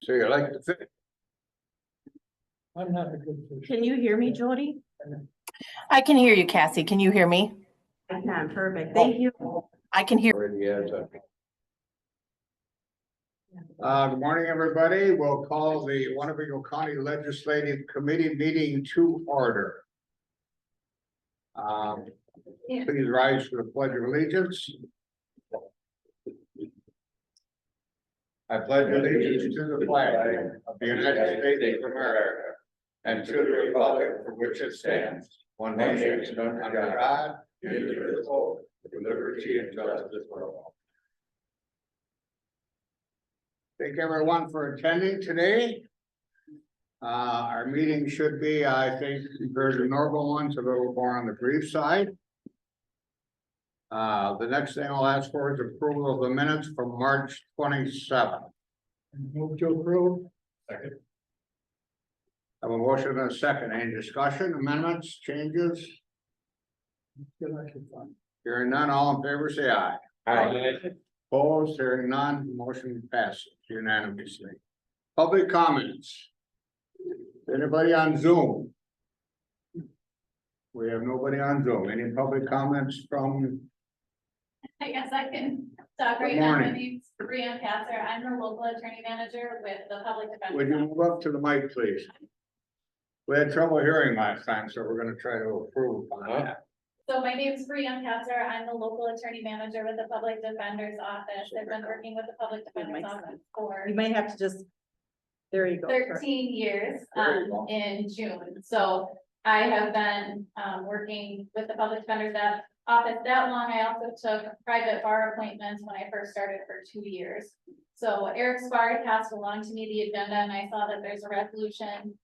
So you like the fit? I'm not a good fish. Can you hear me, Jody? I can hear you, Cassie. Can you hear me? I can, perfect. Thank you. I can hear. Already has a. Good morning, everybody. We'll call the Winnebago County Legislative Committee meeting to order. Please rise for the Pledge of Allegiance. I pledge allegiance to the flag of the United States of America and to the republic for which it stands, one nation under God, indivisible, with liberty and justice for all. Thank everyone for attending today. Our meeting should be, I think, compared to normal ones, a little more on the brief side. The next thing I'll ask for is approval of the minutes from March 27th. Move to approve. Second. Have a motion and a second. Any discussion, amendments, changes? Feel like it's fun. Hearing none, all in favor, say aye. Aye. Opposed, hearing none, motion passes unanimously. Public comments. Anybody on Zoom? We have nobody on Zoom. Any public comments from? I guess I can talk right Good now. My morning. name's Brianne Katzer. I'm the local attorney manager with the public Would defender. you move up to the mic, please? We had trouble hearing last time, so we're gonna try to approve on that. So my name's Brianne Katzer. I'm the local attorney manager with the public defender's office. I've been working with the public defender's office for You might have to just, there you go. 13 years There you go. in June. So I have been working with the public defender's office that long. I also took private bar appointments when I first started for 2 years. So Eric Spark passed along to me the agenda, and I saw that there's a resolution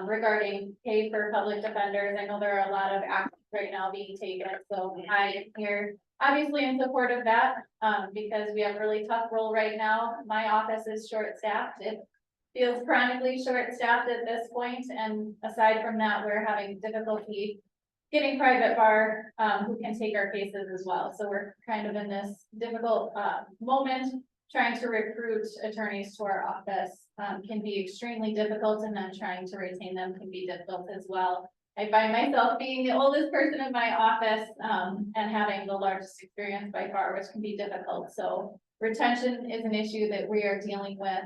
regarding pay for public defenders. I know there are a lot of actions right now being taken, so I am here obviously in support of that, because we have a really tough role right now. My office is short-staffed. It feels chronically short-staffed at this point, and aside from that, we're having difficulty getting private bar who can take our cases as well. So we're kind of in this difficult moment. Trying to recruit attorneys to our office can be extremely difficult, and then trying to retain them can be difficult as well. I find myself being the oldest person in my office and having the largest experience by far, which can be difficult. So retention is an issue that we are dealing with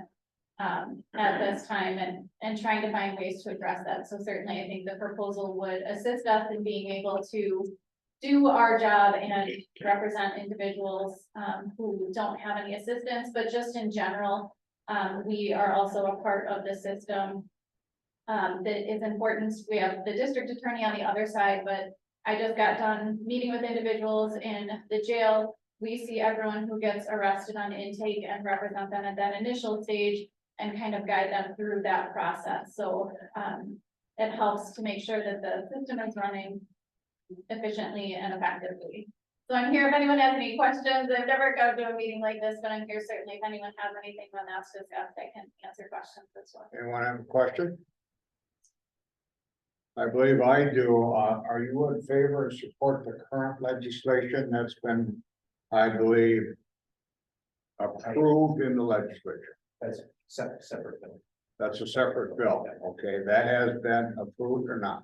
at this time, and trying to find ways to address that. So certainly I think the proposal would assist us in being able to do our job and represent individuals who don't have any assistance, but just in general, we are also a part of the system that is important. We have the district attorney on the other side, but I just got done meeting with individuals in the jail. We see everyone who gets arrested on intake and represent them at that initial stage and kind of guide them through that process. So it helps to make sure that the system is running efficiently and effectively. So I'm here if anyone has any questions. I've never gone to a meeting like this, but I'm here certainly if anyone has anything on that to discuss, I can answer questions as well. Anyone have a question? I believe I do. Are you in favor of support the current legislation that's been, I believe, approved in the legislature? That's separate thing. That's a separate bill. Okay, that has been approved or not?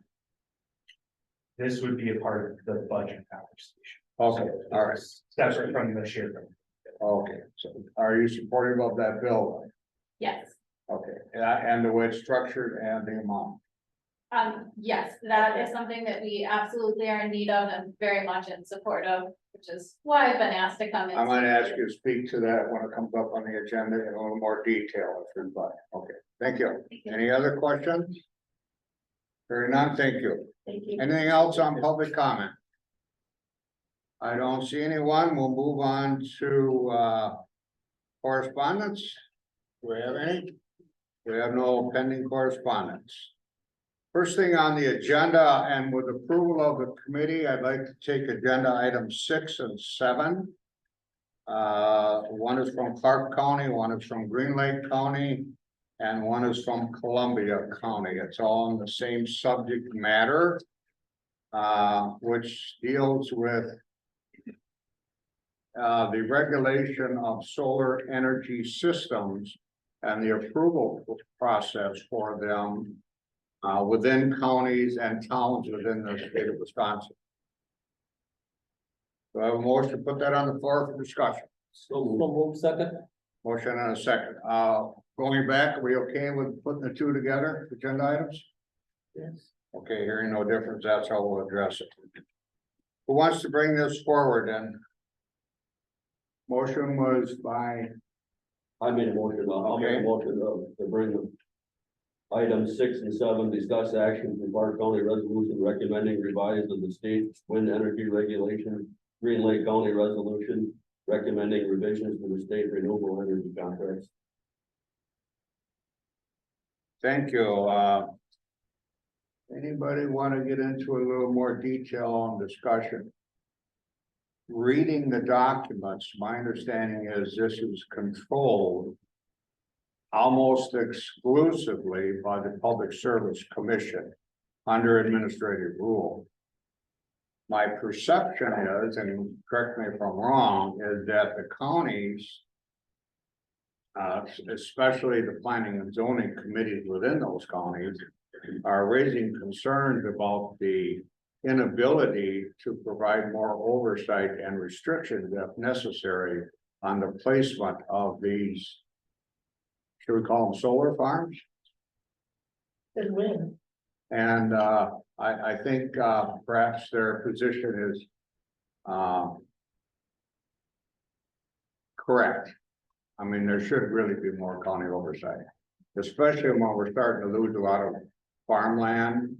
This would be a part of the budget conversation. Okay, all right. Separate from the share. Okay, so are you supportive of that bill? Yes, Okay, and the way it's structured and the amount? yes, that is something that we absolutely are in need of and very much in support of, which is why I've been asked to come in. I might ask you to speak to that when it comes up on the agenda in a little more detail if you'd like. Okay, thank you. Any other questions? Hearing none, thank you. Thank you. Anything else on public comment? I don't see anyone. We'll move on to correspondence. Do we have any? We have no pending correspondence. First thing on the agenda, and with approval of the committee, I'd like to take agenda items 6 and 7. One is from Clark County, one is from Green Lake County, and one is from Columbia County. It's all on the same subject matter, which deals with the regulation of solar energy systems and the approval process for them within counties and towns within the state of Wisconsin. Do I have a motion to put that on the floor for discussion? So move second. Motion and a second. Going back, are we okay with putting the two together, agenda items? Yes. Okay, hearing no difference, that's how we'll address it. Who wants to bring this forward then? Motion was by, I made a motion, I'll make a Okay. motion to bring them. Items 6 and 7, discuss action from Clark County resolution recommending revised of the state wind energy regulation. Green Lake County resolution recommending revisions to the state renewable energy contracts. thank you. Anybody want to get into a little more detail on discussion? Reading the documents, my understanding is this is controlled almost exclusively by the Public Service Commission under administrative rule. My perception is, and correct me if I'm wrong, is that the counties, especially the planning and zoning committees within those counties, are raising concerns about the inability to provide more oversight and restrictions if necessary on the placement of these, should we call them solar farms? And when? And I think perhaps their position is correct. I mean, there should really be more county oversight, especially when we're starting to lose a lot of farmland.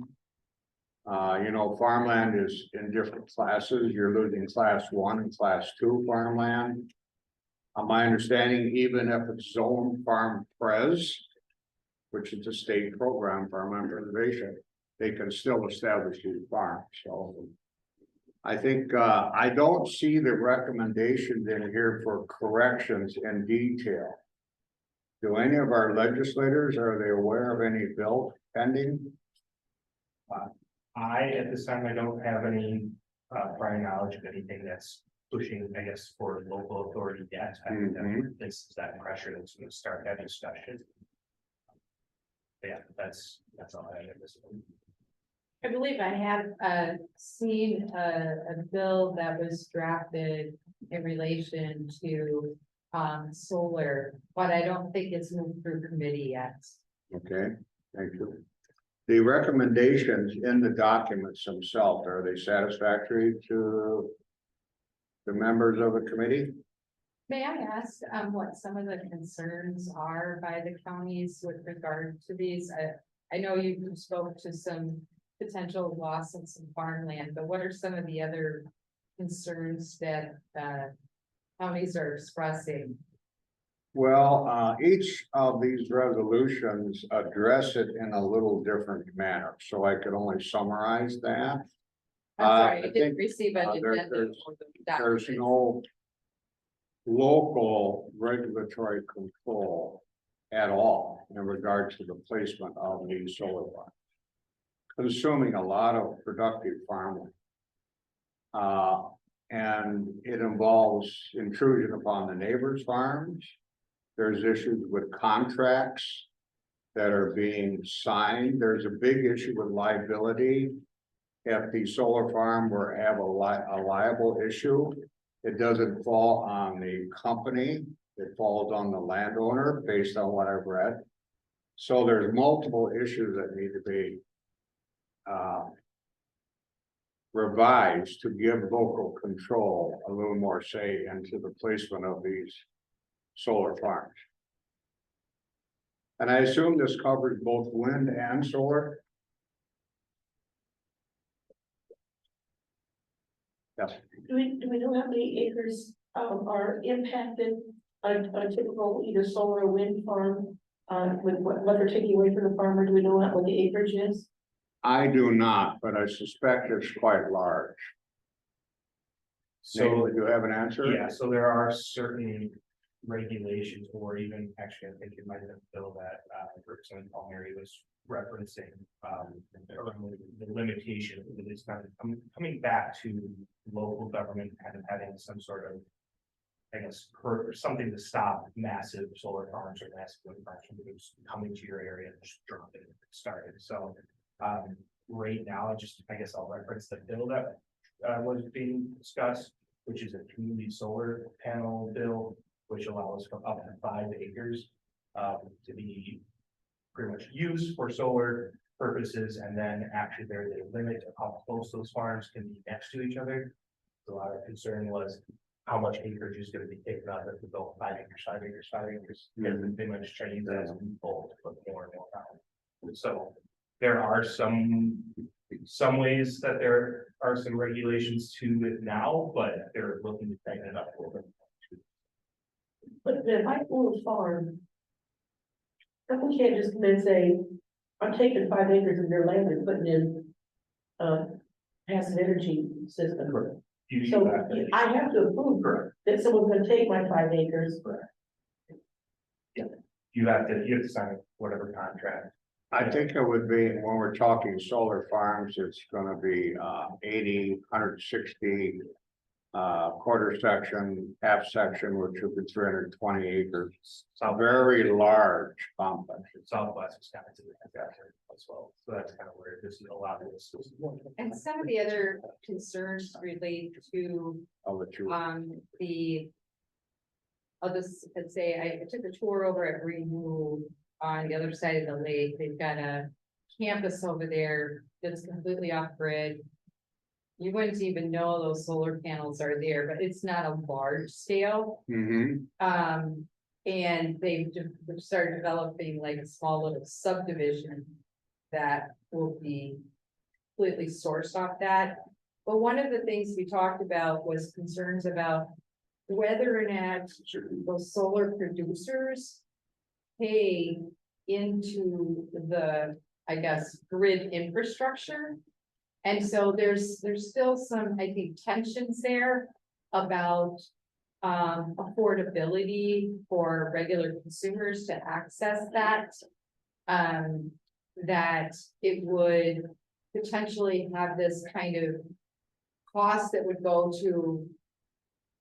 You know, farmland is in different classes. You're losing class 1 and class 2 farmland. My understanding, even if it's zone farm pres, which is a state program, farmland preservation, they can still establish these farms. So I think I don't see the recommendations in here for corrections in detail. Do any of our legislators, are they aware of any bill pending? At this time, I don't have any, prior knowledge of anything that's pushing, I guess, for local authority yet. I think that this is that pressure that's going to start that discussion. But yeah, that's all I have at this point. I believe I have seen a bill that was drafted in relation to solar, but I don't think it's moved through committee yet. Okay, thank you. The recommendations in the documents themselves, are they satisfactory to the members of the committee? May I ask what some of the concerns are by the counties with regard to these? I know you spoke to some potential loss of some farmland, but what are some of the other concerns that counties are expressing? Well, each of these resolutions address it in a little different manner, so I could only summarize that. I'm sorry, I I didn't think, receive an there- agenda. there's- for the There's documents. no local regulatory control at all in regard to the placement of these solar farms, consuming a lot of productive farmland. And it involves intrusion upon the neighbors' farms. There's issues with contracts that are being signed. There's a big issue with liability. If the solar farm were to have a liable issue, it doesn't fall on the company, it falls on the landowner based on what I've read. So there's multiple issues that need to be revised to give local control a little more say into the placement of these solar farms. And I assume this covers both wind and solar? Yes. Do we know how many acres are impacted on a typical either solar or wind farm? With what they're taking away from the farmer, do we know what the acreage is? I do not, but I suspect it's quite large. So, Nate, do you have an answer? yeah, so there are certain regulations, or even, actually, I think it might have been a bill that, Representative Palmieri was referencing, the limitation, that it's not coming back to local government kind of having some sort of, I guess, or something to stop massive solar farms or massive wind farms from just coming to your area and just dropping it started. So, right now, I guess I'll reference the bill that was being discussed, which is a community solar panel bill, which allows for up to 5 acres to be pretty much used for solar purposes, and then actually there's a limit to how close those farms can be next to each other. So our concern was how much acreage is going to be taken out if we go 5 acres, 5 acres, 5 acres, and they much change as people put more and more down. So there are some ways that there are some regulations to it now, but they're looking to tighten it up a little bit. But then I own a farm. We can't just then say, I'm taking 5 acres of your land and putting in passive energy system. Correct. You So have I have to approve Correct. that someone's gonna take my 5 acres. You have to sign whatever contract. I think it would be, when we're talking solar farms, it's gonna be 80, 160. Quarter section, half section, which would be 320 acres. A very large complex. Southwest Wisconsin as well. So that's kind of where this is a lot of this. And some of the other concerns relate to, I'll let you. I'll just say, I took a tour over at Greenwood on the other side of the lake. They've got a campus over there that's completely off grid. You wouldn't even know those solar panels are there, but it's not a large scale. Mhm. And they've started developing like a small little subdivision that will be completely sourced off that. But one of the things we talked about was concerns about whether or not those solar producers pay into the, I guess, grid infrastructure. And so there's still some, I think, tensions there about affordability for regular consumers to access that. That it would potentially have this kind of cost that would go to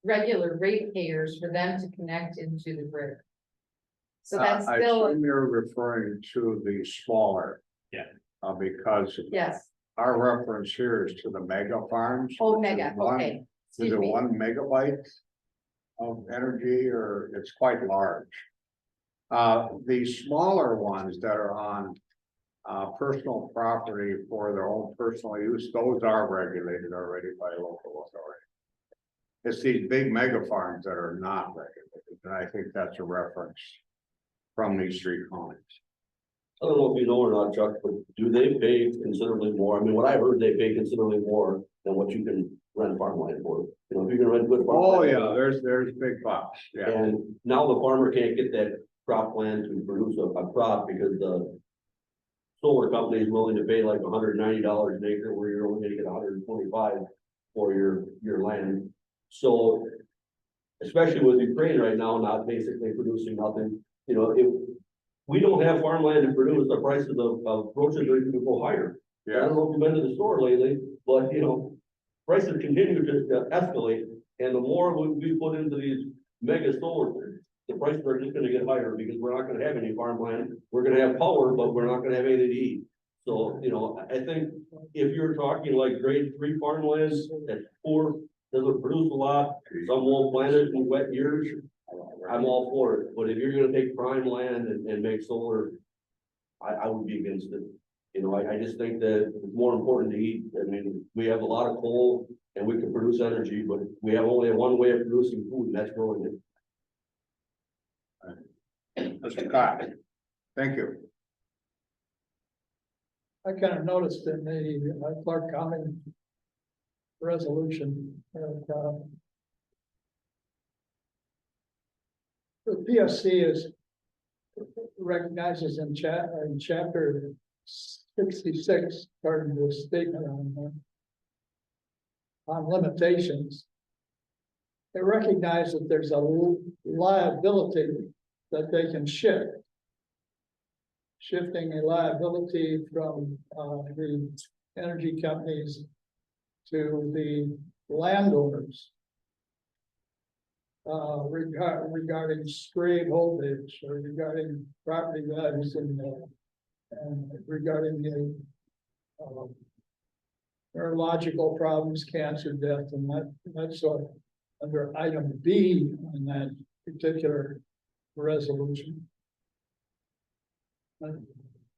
regular ratepayers for them to connect into the grid. So that's I still, assume you're referring to the smaller. Yeah. Because yes, our reference here is to the mega farms. oh, which is mega, one- okay. Is Excuse it me. 1 megabyte of energy, or it's quite large? The smaller ones that are on personal property for their own personal use, those are regulated already by local authority. It's these big mega farms that are not regulated, and I think that's a reference from these 3 counties. I don't know if you know or not, Chuck, but do they pay considerably more? I mean, what I heard, they pay considerably more than what you can rent farmland for. You know, if you can rent good farmland. Oh, yeah, there's big bucks, yeah. And now the farmer can't get that crop land to produce a crop because the solar company is willing to pay like $190 an acre, where you're only gonna get 125 for your land. So, especially with Ukraine right now, not basically producing nothing, you know, if we don't have farmland to produce, the prices of groceries are going to go higher. I Yeah, don't know if you've been to the store lately, but you know, prices continue to escalate, and the more we put into these mega solar, the prices are just gonna get higher, because we're not gonna have any farmland. We're gonna have power, but we're not gonna have anything to eat. So, you know, I think if you're talking like grade 3 farmlands that's poor, doesn't produce a lot, some won't plant it in wet years, I'm all for it. But if you're gonna take prime land and make solar, I would be against it. You know, I just think that it's more important to eat. I mean, we have a lot of coal and we can produce energy, but we have only one way of producing food, and that's growing it. Mr. Cox, thank you. I kind of noticed in the Clark County resolution that the PSC is recognizes in chapter 66, part of the statement on limitations. They recognize that there's a liability that they can shift. Shifting a liability from the energy companies to the landowners. regarding stray voltage or regarding property values and regarding the neurological problems, cancer, death, and that sort of, under item B on that particular resolution.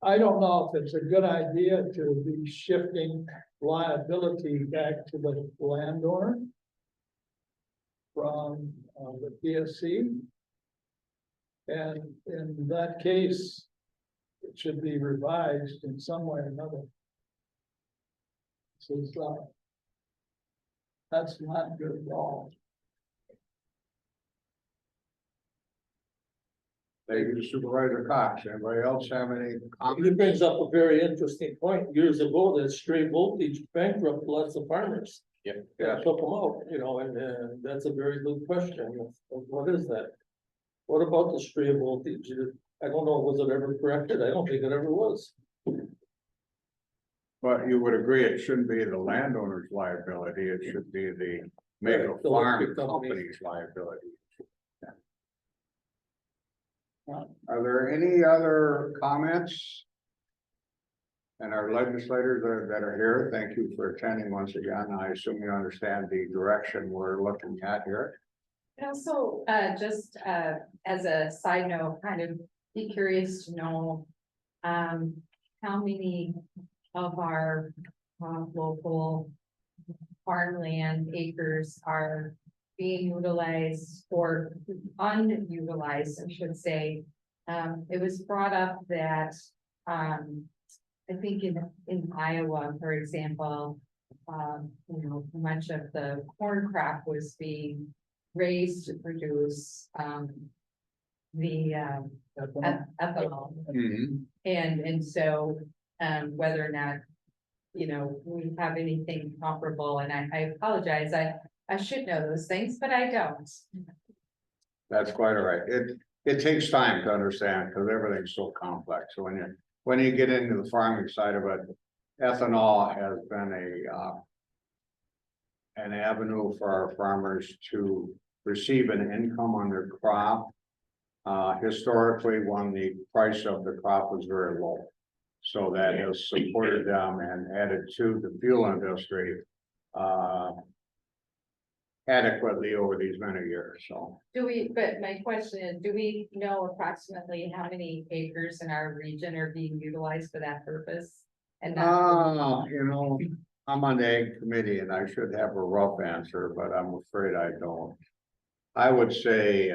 I don't know if it's a good idea to be shifting liability back to the landowner from the PSC. And in that case, it should be revised in some way or another. So it's that's not good at all. Thank you, Supervisor Cox. Anybody else have any It comments? brings up a very interesting point. Years ago, that stray voltage bankrupt lots of farmers. Yep. Yeah, took them out, you know, and that's a very good question. Of what is that? What about the stray voltage? I don't know, was it ever corrected? I don't think it ever was. But you would agree it shouldn't be the landowner's liability, it should be the mega Right, the farm electric company. company's liability. Are there any other comments? And our legislators that are here, thank you for attending once again. I assume you understand the direction we're looking at here. And also, just, as a side note, kind of be curious to know, how many of our, local farmland acres are being utilized or unutilized, I should say. It was brought up that, I think in Iowa, for example, much of the corn crop was being raised to produce, the, ethanol. And so, whether or not, we have anything comparable, and I apologize, I should know those things, but I don't. That's quite all right. It takes time to understand because everything's so complex. So when you get into the farming side of it, ethanol has been an avenue for our farmers to receive an income on their crop. Historically, when the price of the crop was very low. So that has supported them and added to the fuel industry adequately over these many years, so. But my question is, do we know approximately how many acres in our region are being utilized for that purpose? And not, I'm on the Ag Committee and I should have a rough answer, but I'm afraid I don't. I would say,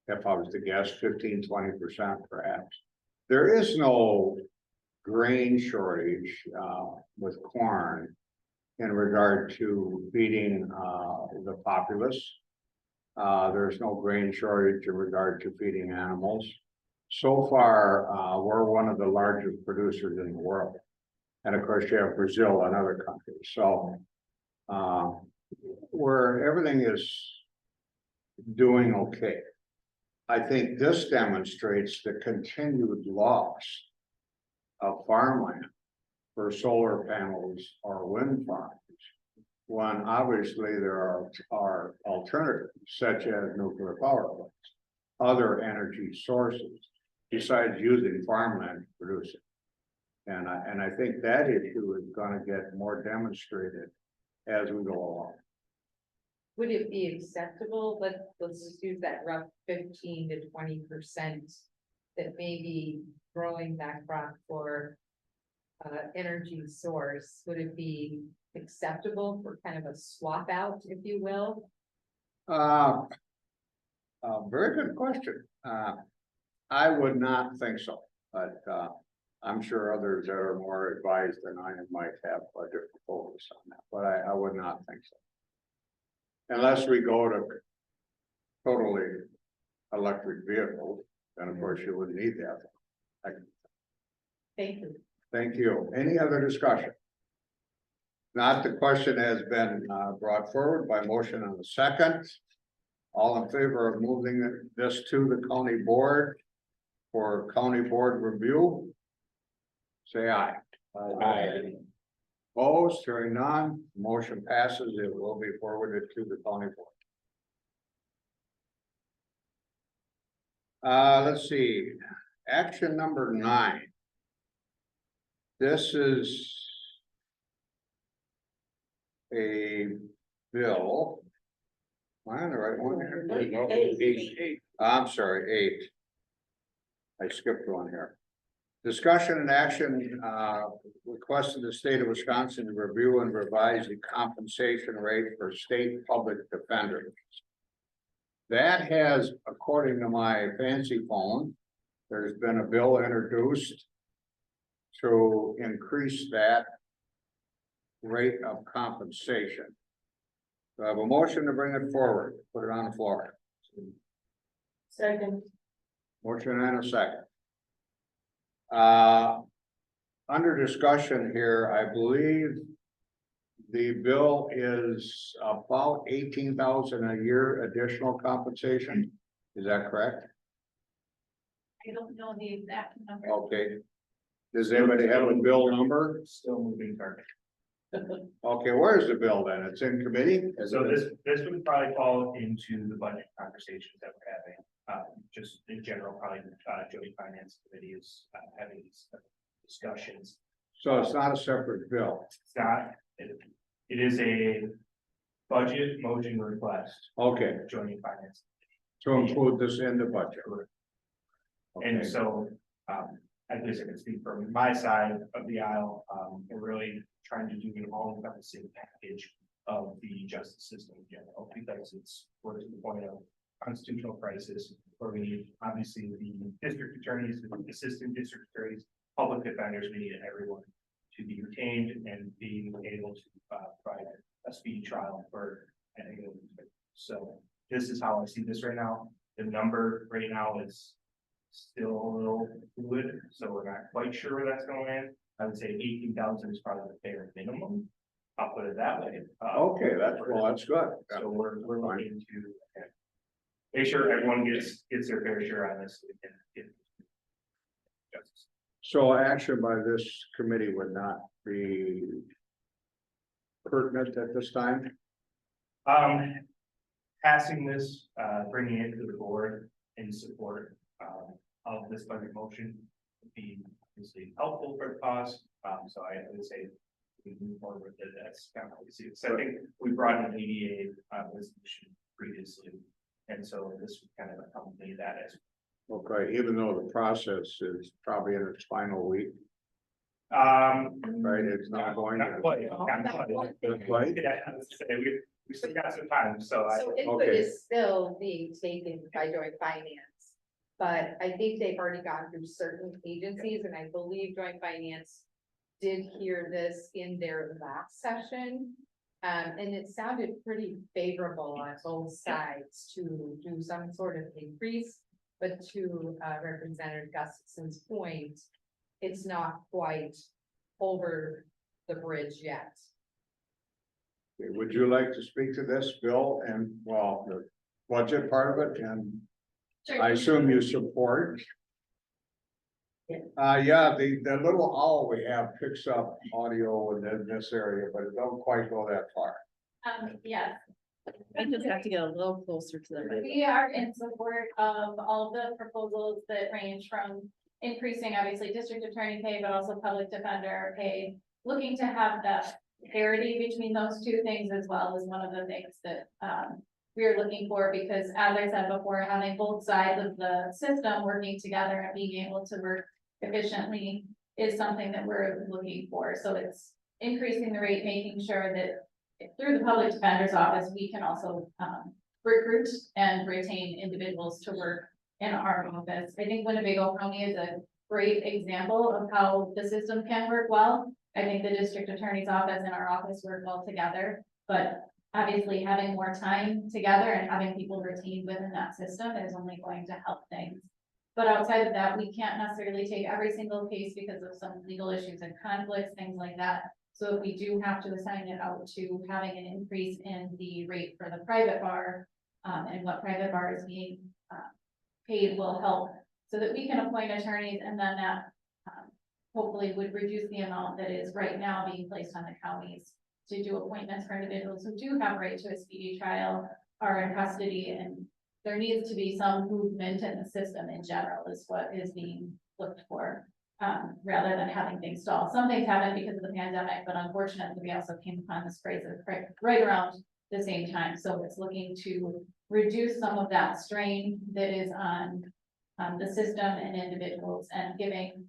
if I was to guess, 15–20% perhaps. There is no grain shortage, with corn in regard to feeding, the populace. There's no grain shortage in regard to feeding animals. So far, we're one of the largest producers in the world. And of course, you have Brazil and other countries. So, where everything is doing okay. I think this demonstrates the continued loss of farmland for solar panels or wind farms, when obviously there are alternatives such as nuclear power plants, other energy sources besides using farmland to produce it. And I think that issue is going to get more demonstrated as we go along. would it be acceptable, let's just use that rough 15 to 20% that may be growing that crop for energy source, would it be acceptable for kind of a swap out, if you will? Very good question. I would not think so, but I'm sure others that are more advised than I might have a different focus on that, but I would not think so. Unless we go to totally electric vehicles, then of course you wouldn't need that. Thank you. Thank you. Any other discussion? Not, the question has been brought forward by motion on the second. All in favor of moving this to the county board for county board review? Say aye. Aye. Opposed, hearing none, motion passes. It will be forwarded to the county board. Let's see, action number 9. This is a bill. Am I on the right one here? There you go. Eight. I'm sorry, 8. I skipped one here. Discussion and action, requested the state of Wisconsin to review and revise the compensation rate for state public defenders. That has, according to my fancy phone, there's been a bill introduced to increase that rate of compensation. So I have a motion to bring it forward, put it on the floor. Second. Motion and a second. Under discussion here, I believe the bill is about 18,000 a year additional compensation. Is that correct? I don't know the exact number. Okay. Does anybody have a bill number? Still moving target. Okay, where's the bill then? It's in committee? So this would probably fall into the budget conversations that we're having. Just in general, probably, Joint Finance Committee is having these discussions. So it's not a separate bill. It's not, it is a budget motion request, Okay, Joint Finance. to include this in the budget. And Okay. so, at least I can speak from my side of the aisle, we're really trying to do an all-encompassing package of the justice system in general, because we're to the point of constitutional crisis, where we need, obviously, the district attorneys, the assistant district attorneys, public defenders, we need everyone to be retained and being able to provide a speedy trial for anyone. So this is how I see this right now. The number right now is still a little fluid, so we're not quite sure where that's going in. I would say 18,000 is probably the fair minimum. I'll put it that way. Okay, that's good. So we're looking to make sure everyone gets their fair share on this. So we can get justice. So action by this committee would not be pertinent at this time? Passing this, bringing it to the board in support, of this budget motion would be obviously helpful for the cause. So I would say we move forward with it. That's kind of how we see it. So I think we brought an ADA, resolution previously. And so this would kind of accompany that as. Okay, even though the process is probably in its final week, Right, right? It's not going to. Not quite. Right? Yeah, I was gonna say, we still got some time, so I. So input Okay. is still being taken by Joint Finance. But I think they've already gone through certain agencies, and I believe Joint Finance did hear this in their last session. And it sounded pretty favorable on both sides to do some sort of increase. But to Representative Gustafson's point, it's not quite over the bridge yet. Would you like to speak to this, Bill, and well, the budget part of it, and I assume you support? Yeah, the little owl we have picks up audio in this area, but it don't quite go that far. Yes, I just have to get a little closer to the mic. we are in support of all of the proposals that range from increasing, obviously, district attorney pay, but also public defender pay. Looking to have that parity between those two things as well is one of the things that, we are looking for, because as I said before, having both sides of the system working together and being able to work efficiently is something that we're looking for. So it's increasing the rate, making sure that through the public defender's office, we can also recruit and retain individuals to work in our office. I think Winnebago County is a great example of how the system can work well. I think the district attorney's office and our office work well together, but obviously having more time together and having people retained within that system is only going to help things. But outside of that, we can't necessarily take every single case because of some legal issues and conflicts, things like that. So if we do have to assign it out to having an increase in the rate for the private bar, and what private bar is being paid will help so that we can appoint attorneys, and then that hopefully would reduce the amount that is right now being placed on the counties to do appointments for individuals who do have right to a speedy trial, are in custody and there needs to be some movement in the system in general is what is being looked for. Rather than having things stall. Some things happened because of the pandemic, but unfortunately, we also came upon this crisis right around the same time. So it's looking to reduce some of that strain that is on the system and individuals and giving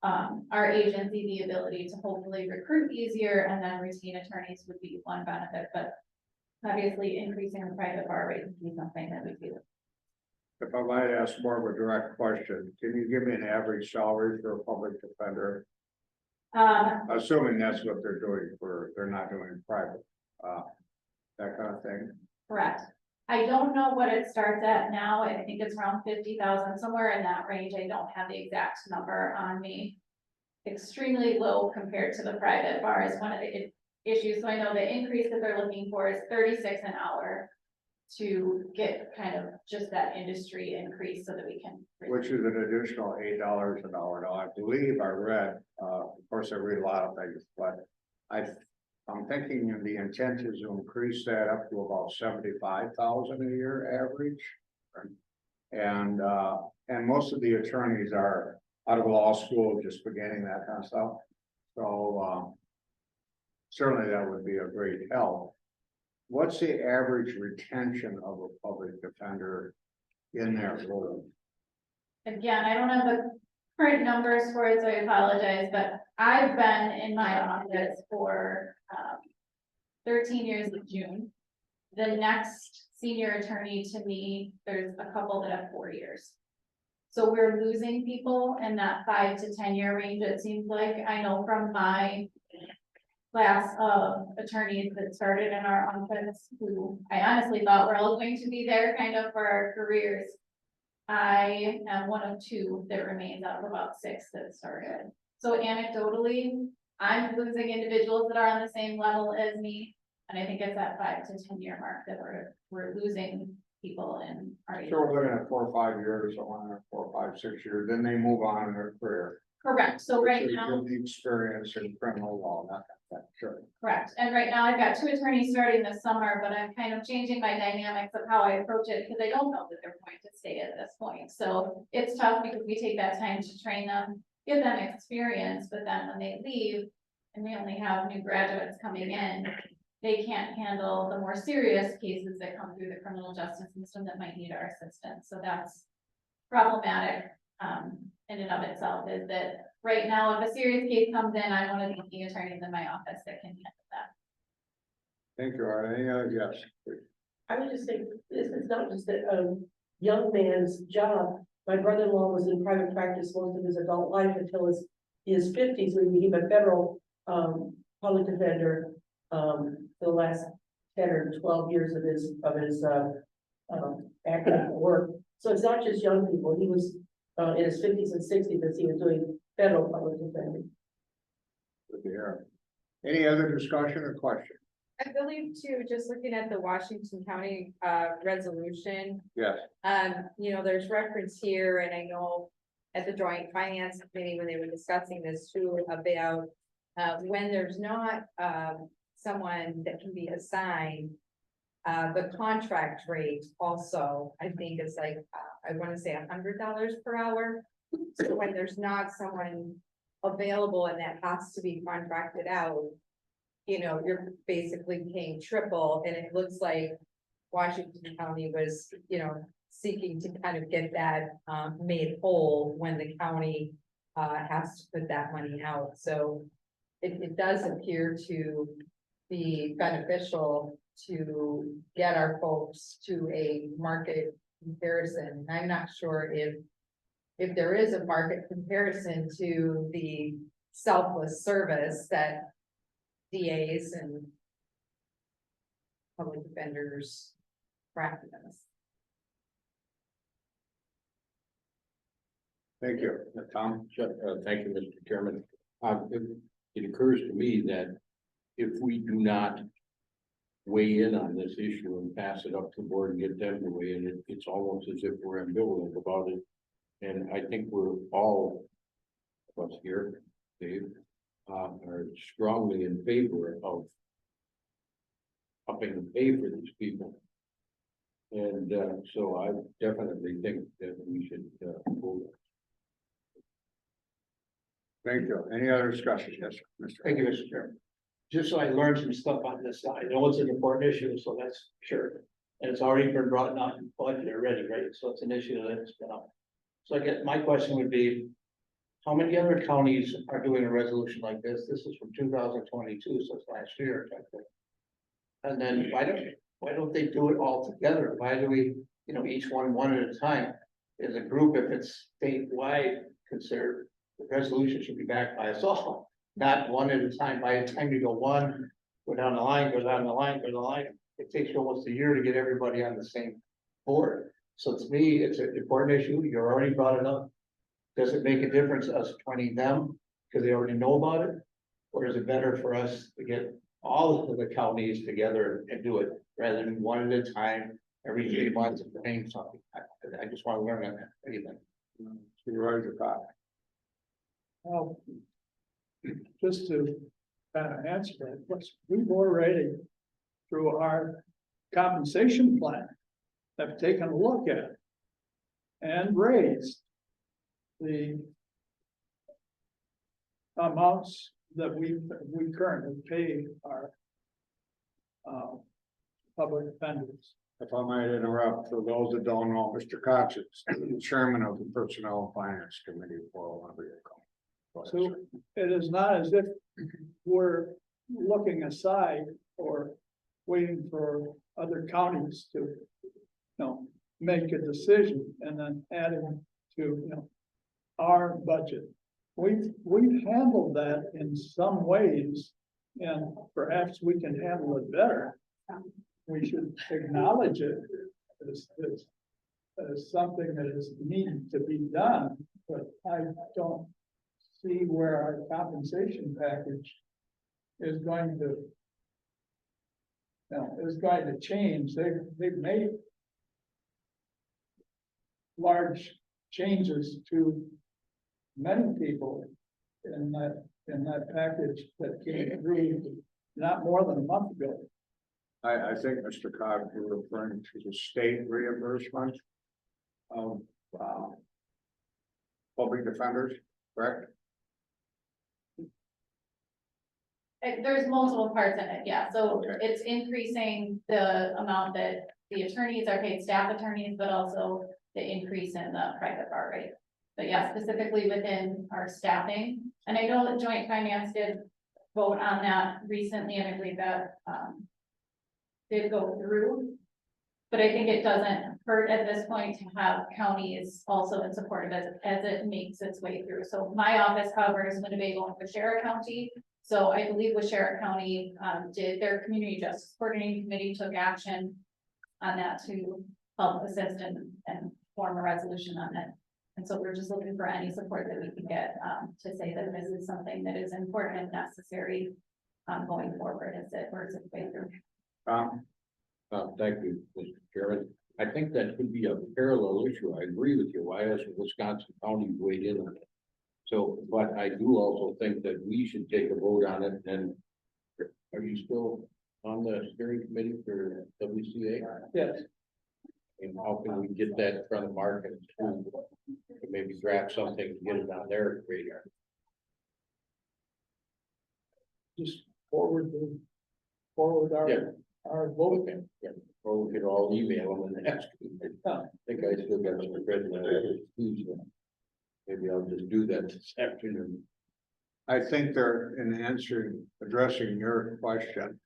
our agency the ability to hopefully recruit easier and then retain attorneys would be one benefit, but obviously increasing the private bar rate would be something that we do. If I might ask more of a direct question, can you give me an average salary for a public defender? Assuming that's what they're doing they're not doing private, that kind of thing. Correct. I don't know what it starts at now. I think it's around 50,000, somewhere in that range. I don't have the exact number on me. Extremely low compared to the private bar is one of the issues. So I know the increase that they're looking for is 36 an hour to get kind of just that industry increase so that we can. Which is an additional $8 an hour. Now, I believe I read, of course, I read a lot of things, but I'm thinking the intent is to increase that up to about 75,000 a year average. And most of the attorneys are out of law school, just beginning that kind of stuff. So, certainly that would be a great help. What's the average retention of a public defender in their role? Again, I don't have the current numbers for it, so I apologize, but I've been in my office for 13 years in June. The next senior attorney to me, there's a couple that have 4 years. So we're losing people in that 5 to 10 year range, it seems like. I know from my class of attorneys that started in our office, who I honestly thought were all going to be there kind of for our careers. I am one of 2 that remains out of about 6 that started. So anecdotally, I'm losing individuals that are on the same level as me. And I think it's that 5 to 10 year mark that we're losing people in our. So we're looking at 4 or 5 years, or 4 or 5, 6 years, then they move on in their career. Correct. So right Which is now. The experience in criminal law, not that, sure. Correct. And right now I've got 2 attorneys starting this summer, but I'm kind of changing my dynamics of how I approach it because I don't know that they're going to stay at this point. So it's tough because we take that time to train them, give them experience, but then when they leave and we only have new graduates coming in, they can't handle the more serious cases that come through the criminal justice system that might need our assistance. So that's problematic in and of itself, is that right now, if a serious case comes in, I'm one of the attorneys in my office that can handle that. Thank you, Art. Any other, yes, please. I would just say, this is not just a young man's job. My brother-in-law was in private practice most of his adult life until his 50s, when he became a federal public defender for the last 10 or 12 years of his academic work. So it's not just young people. He was in his 50s and 60s that he was doing federal public defending. Good to hear. Any other discussion or question? I believe too, just looking at the Washington County resolution, Yes. you know, there's reference here, and I know at the Joint Finance Committee, when they were discussing this too, about when there's not someone that can be assigned, the contract rate also, I think is like, I want to say $100 per hour. So when there's not someone available and that has to be contracted out, you know, you're basically paying triple, and it looks like Washington County was, you know, seeking to kind of get that made whole when the county has to put that money out. So it does appear to be beneficial to get our folks to a market comparison. I'm not sure if there is a market comparison to the selfless service that DAs and public defenders practice. Thank you. Tom? Thank you, Mr. Chairman. It occurs to me that if we do not weigh in on this issue and pass it up to the board and get them to weigh in, it's almost as if we're ambivalent about it. And I think we're all of us here, Dave, are strongly in favor of upping the pay for these people. And, so I definitely think that we should, vote. Thank you. Any other discussion? Yes, sir. Mr. Thank you, Mr. Chairman. Just so I learned some stuff on this, I know it's an important issue, so that's sure. And it's already been brought up in budget already, right? So it's an issue that's been up. So I guess my question would be, how many other counties are doing a resolution like this? This is from 2022, so it's last year. And then why don't they do it all together? Why do we, each one at a time? As a group, if it's statewide considered, the resolution should be backed by us all, not one at a time. By the time you go one, go down the line, go down the line, go down the line, it takes you almost a year to get everybody on the same board. So to me, it's an important issue. You already brought it up. Does it make a difference us appointing them because they already know about it? Or is it better for us to get all of the counties together and do it rather than one at a time, every 3 months and paying something? I just want to learn on that. What do you think? Supervisor Cox. Well, just to kind of answer that, we've already, through our compensation plan, have taken a look at it and raised the amounts that we currently pay our public defenders. If I might interrupt, for those that don't know, Mr. Cox is the chairman of the Personnel and Finance Committee for Winnebago. So it is not as if we're looking aside or waiting for other counties to, make a decision and then adding to, our budget. We've handled that in some ways, and perhaps we can handle it better. We should acknowledge it as something that is needed to be done, but I don't see where our compensation package is going to, change. They've made large changes to many people in that package that came through not more than a month ago. I think, Mr. Cox, you're referring to the state reimbursement of public defenders, correct? There's multiple parts in it, yeah, so Okay. it's increasing the amount that the attorneys are paid, staff attorneys, but also the increase in the private bar rate. But yeah, specifically within our staffing, and I know that joint finance did vote on that recently, and I believe that, did go through. But I think it doesn't hurt at this point to have counties also in support of it as it makes its way through. So my office covers Winnebago and Washara County. So I believe Washara County did their community justice coordinating committee took action on that to help assist and form a resolution on it. And so we're just looking for any support that we can get to say that this is something that is important and necessary going forward as it works its way through. Thank you, Mr. Chairman. I think that could be a parallel issue. I agree with you. Why hasn't Wisconsin County weighed in on it? So, but I do also think that we should take a vote on it. And are you still on the steering committee for WCA? Yes. And how can we get that in front of Mark and to maybe draft something to get it on their radar? Just forward our vote. Yeah. Or we could all email them and ask them. I think I still got some credit. Maybe I'll just do that this afternoon. I think they're addressing your question.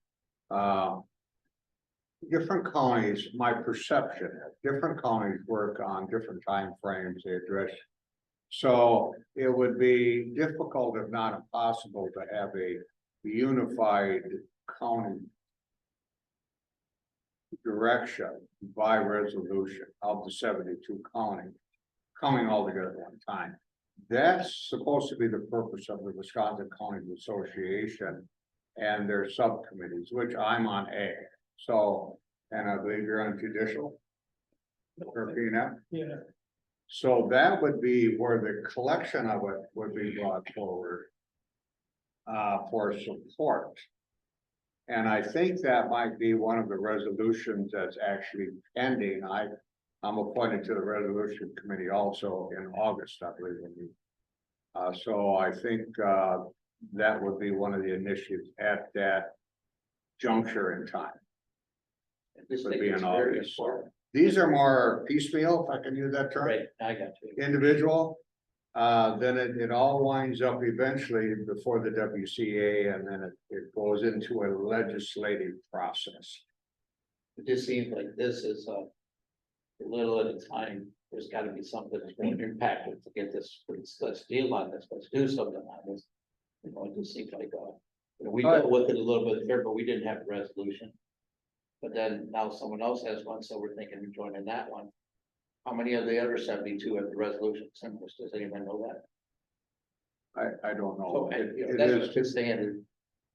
Different counties, my perception, different counties work on different time frames they address. So it would be difficult, if not impossible, to have a unified county direction by resolution of the 72 counties coming all together at one time. That's supposed to be the purpose of the Wisconsin County Association and their subcommittees, which I'm on A. So, and I believe you're on judicial. Or P&F. Yeah. So that would be where the collection of it would be brought forward for support. And I think that might be one of the resolutions that's actually pending. I'm appointed to the resolution committee also in August, I believe. So I think, that would be one of the initiatives at that juncture in time. This Would thing be is in very August. important. These are more piecemeal, if I can use that term. Right, I got you. Individual, then it all winds up eventually before the WCA, and then it goes into a legislative process. It just seems like this is a little at a time. There's gotta be something that's going to impact it to get this, let's deal on this, let's do something on this. You know, it just seems like, we dealt with it a little bit there, but we didn't have a resolution. But then now someone else has one, so we're thinking of joining that one. How many of the other 72 have the resolution symbols? Does anyone know that? I don't So, know. that's what I'm just saying.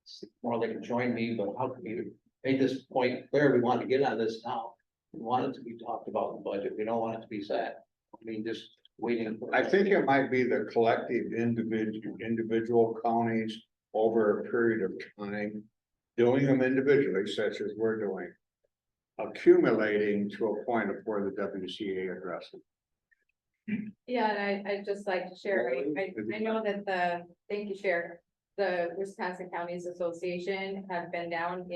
It's more like a join me, but how can we make this point clear? We want to get on this now. We want it to be talked about in the budget. We don't want it to be sad. I mean, just waiting. I think it might be the collective individual counties over a period of time, doing them individually, such as we're doing, accumulating to a point of where the WCA addresses. Yeah, and I'd just like to share, I know that thank you, Chair. The Wisconsin Counties Association have been down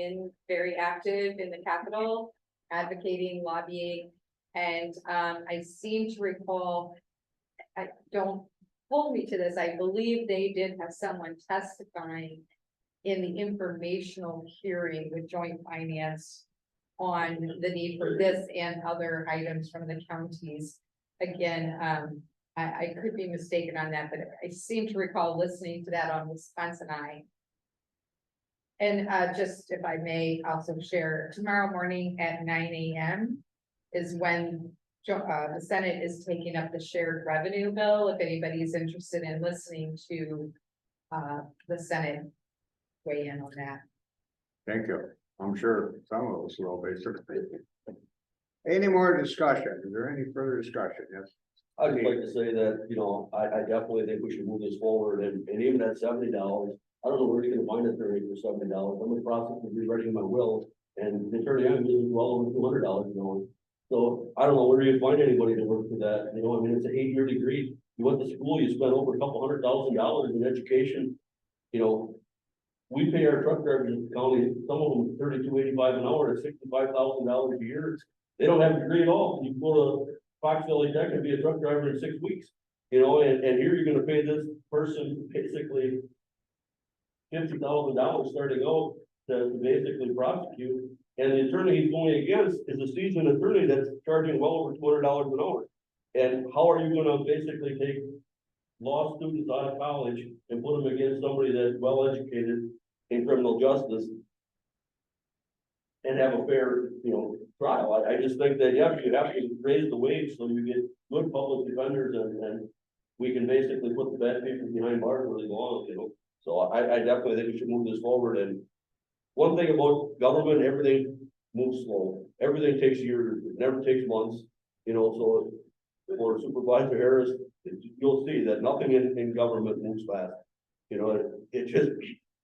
very active in the Capitol, advocating, lobbying. And I seem to recall, don't hold me to this, I believe they did have someone testifying in the informational hearing with joint finance on the need for this and other items from the counties. Again, I could be mistaken on that, but I seem to recall listening to that on Wisconsin Eye. And just if I may also share, tomorrow morning at 9 a.m. is when the Senate is taking up the shared revenue bill. If anybody's interested in listening to the Senate weigh in on that. Thank you. I'm sure some of us will basically. Any more discussion? Is there any further discussion? Yes. I'd just like to say that, you know, I definitely think we should move this forward and even at $70, I don't know where you're gonna find a attorney for $70. I'm in the process of rewriting my will and the attorney I'm using is well over $200 an hour. So I don't know where you find anybody to work for that. You know, I mean, it's an 8-year degree. You went to school, you spent over a couple $100,000 in education. You know, we pay our truck drivers in the county, some of them $32.85 an hour at $65,000 a year. They don't have a degree at all. You go to Foxville Tech and be a truck driver in 6 weeks, you know, and here you're gonna pay this person basically $50,000 starting out to basically prosecute. And the attorney he's going against is a seasoned attorney that's charging well over $200 an hour. And how are you gonna basically take law students out of college and put them against somebody that's well educated in criminal justice and have a fair, you know, trial? I just think that, yeah, you have to raise the wage so you get good public defenders and we can basically put the bad people behind bars where they belong, you know? So I definitely think we should move this forward. And one thing about government, everything moves slow. Everything takes years, it never takes months, you know, so for Supervisor Harris, you'll see that nothing in government moves fast. You know, it just,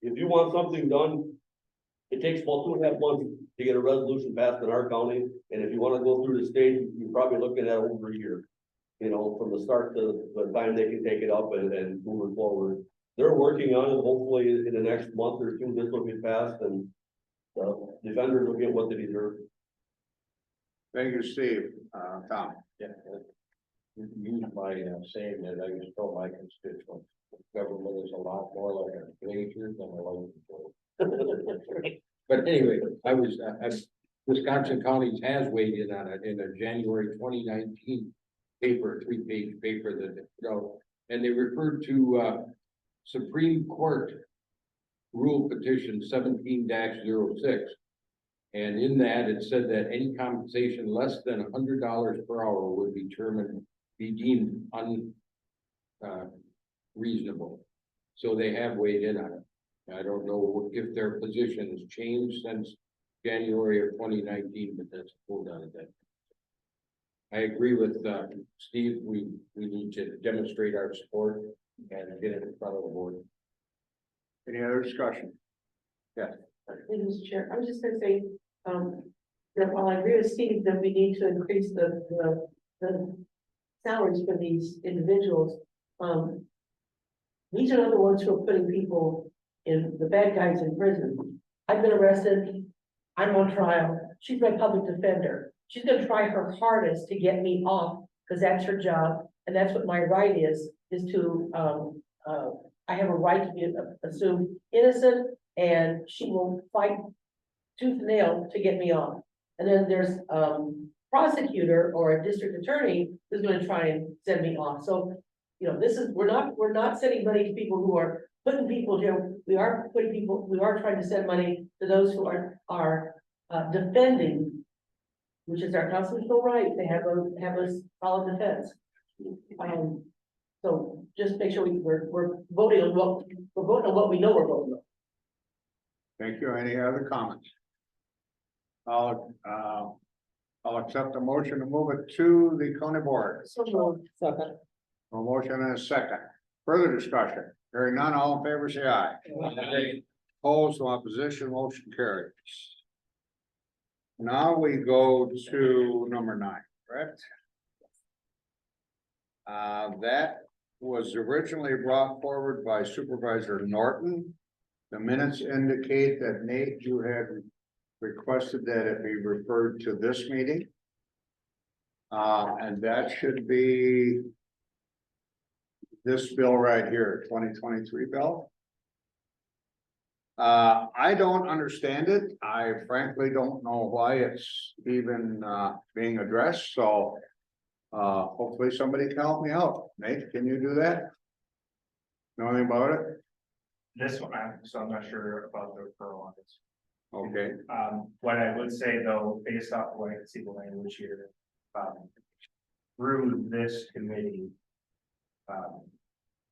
if you want something done, it takes about 2.5 months to get a resolution passed in our county, and if you want to go through the state, you're probably looking at over a year. You know, from the start to the time they can take it up and move it forward. They're working on it. Hopefully, in the next month or two, this will be passed, and defenders will get what they deserve. Thank you, Steve. Tom. Yeah. Use my saying that I used to tell my constituents, government is a lot more like a glacier than a life insurance. But anyway, Wisconsin Counties has weighed in on it in a January 2019 paper, 3-page paper that, you know, and they referred to Supreme Court Rule Petition 17-06. And in that, it said that any compensation less than $100 per hour would be deemed unreasonable. So they have weighed in on it. I don't know if their position has changed since January of 2019, but that's pulled out of that. I agree with Steve. We need to demonstrate our support and get it in front of the board. Any other discussion? Yes. Mr. Chair, I'm just gonna say, that while I agree with Steve that we need to increase the salaries for these individuals, these are the ones who are putting people in, the bad guys in prison. I've been arrested, I'm on trial, she's my public defender. She's gonna try her hardest to get me off, because that's her job, and that's what my right is to, I have a right to be assumed innocent, and she will fight tooth and nail to get me off. And then there's, prosecutor or a district attorney who's gonna try and send me off. So, you know, this is, we're not sending money to people who are putting people in jail. We are trying to send money to those who are defending, which is our constitutional right to have a solid defense. So just make sure we're voting on what we know we're voting on. Thank you. Any other comments? I'll accept the motion to move it to the county board. Second. A motion and a second. Further discussion. Hearing none, all in favor, say aye. Opposed, no opposition, motion carries. Now we go to number 9, correct? That was originally brought forward by Supervisor Norton. The minutes indicate that Nate, you had requested that it be referred to this meeting. And that should be this bill right here, 2023 bill. I don't understand it. I frankly don't know why it's even being addressed, so hopefully somebody can help me out. Nate, can you do that? Know anything about it? This one, I'm not sure about the referral on this. Okay, What I would say though, based off of what I can see the language here, through this committee,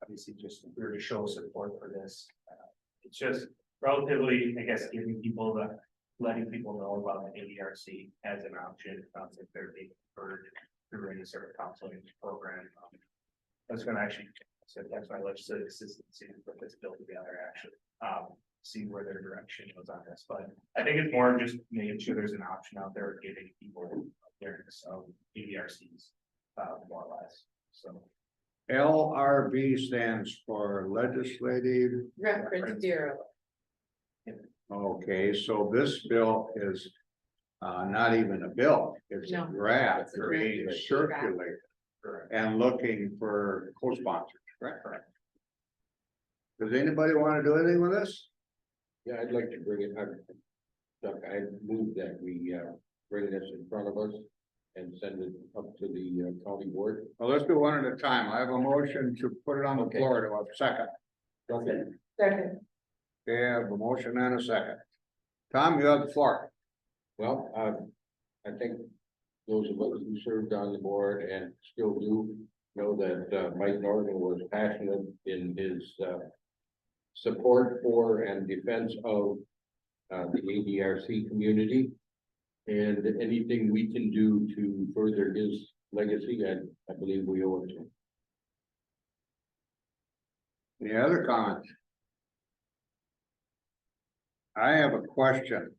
obviously just really show support for this. It's just relatively, I guess, letting people know about the ADRC as an option. It sounds like they're being referred through any sort of counseling program. That's gonna actually, so that's my legislative assistant to put this bill together, actually. See where their direction goes on this, but I think it's more just making sure there's an option out there, giving people awareness of ADRCs, more or less, so. LRB stands for Legislative. Reference Bureau. Okay, so this bill is not even a bill, it's a No, draft, it's a being draft. circulated and looking for co-sponsors, correct? Does anybody want to do anything with this? Yeah, I'd like to bring it, Chuck, I move that we, bring this in front of us and send it up to the, county board. Well, let's do one at a time. I have a motion to put it on the Okay. floor to a second. Second. Okay, I have a motion and a second. Tom, you have the floor. Well, I think those of us who served on the board and still do know that, Mike Norton was passionate in his, support for and defense of, the ADRC community. And anything we can do to further his legacy, I believe we owe it to him. Any other comments? I have a question.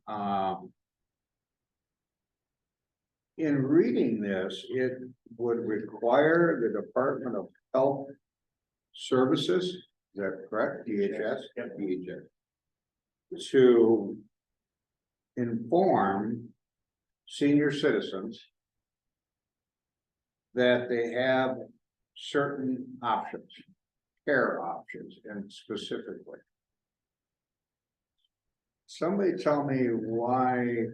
In reading this, it would require the Department of Health Services, is that correct? DHS? Yep. DHS. To inform senior citizens that they have certain options, care options, and specifically. Somebody tell me why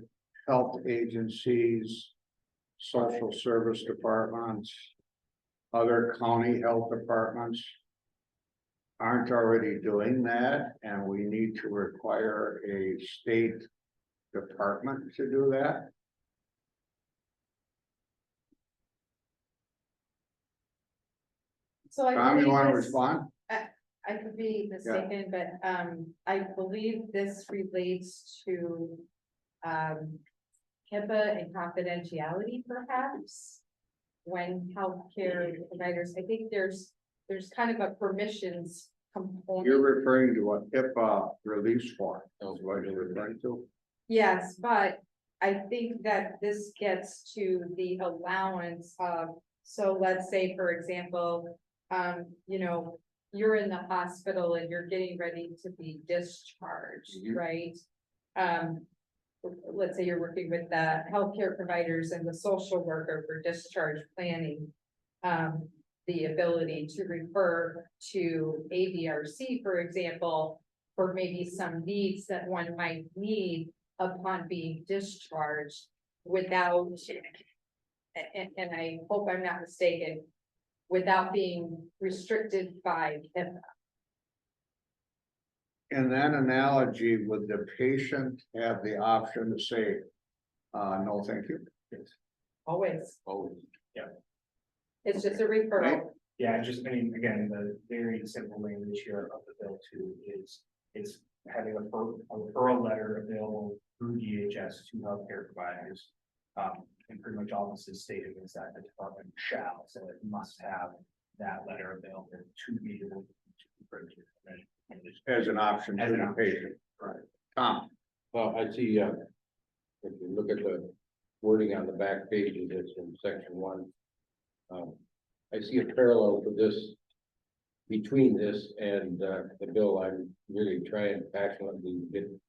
health agencies, social service departments, other county health departments aren't already doing that, and we need to require a state department to do that? So I Tom, you believe want to this- respond? I could be mistaken, but I believe this relates to HIPAA and confidentiality perhaps. When healthcare providers, I think there's kind of a permissions component. You're referring to a HIPAA release form, is what you're referring to? Yes, but I think that this gets to the allowance of, so let's say, for example, you know, you're in the hospital and you're getting ready to be discharged, Mhm. right? Let's say you're working with the healthcare providers and the social worker for discharge planning. The ability to refer to ABRC, for example, for maybe some needs that one might need upon being discharged without, and I hope I'm not mistaken, without being restricted by HIPAA. In that analogy, would the patient have the option to say, no, thank you? Always, Oh, it's just a referral. Yeah, just, I mean, again, the very simple language here of the bill too is, it's having a referral letter available through DHS to healthcare providers. And pretty much all this is stated is that the department shall, so it must have that letter available to be able to bring to the As an option to As an the option. patient. Right. Tom, well, I see, if you look at the wording on the back page of this in section 1. I see a parallel to this, between this and, the bill I'm really trying passionately to get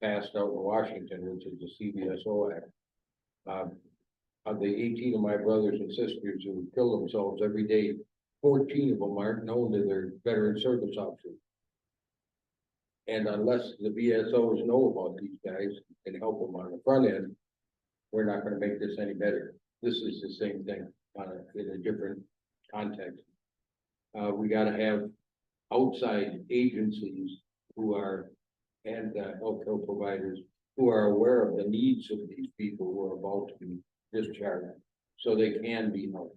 passed out in Washington, which is the CVSO Act. Of the 18 of my brothers and sisters who kill themselves every day, 14 of them aren't known to their veteran service officers. And unless the VSOs know about these guys and help them on the front end, we're not gonna make this any better. This is the same thing, in a different context. We gotta have outside agencies who are, and healthcare providers who are aware of the needs of these people who are about to be discharged, so they can be helped.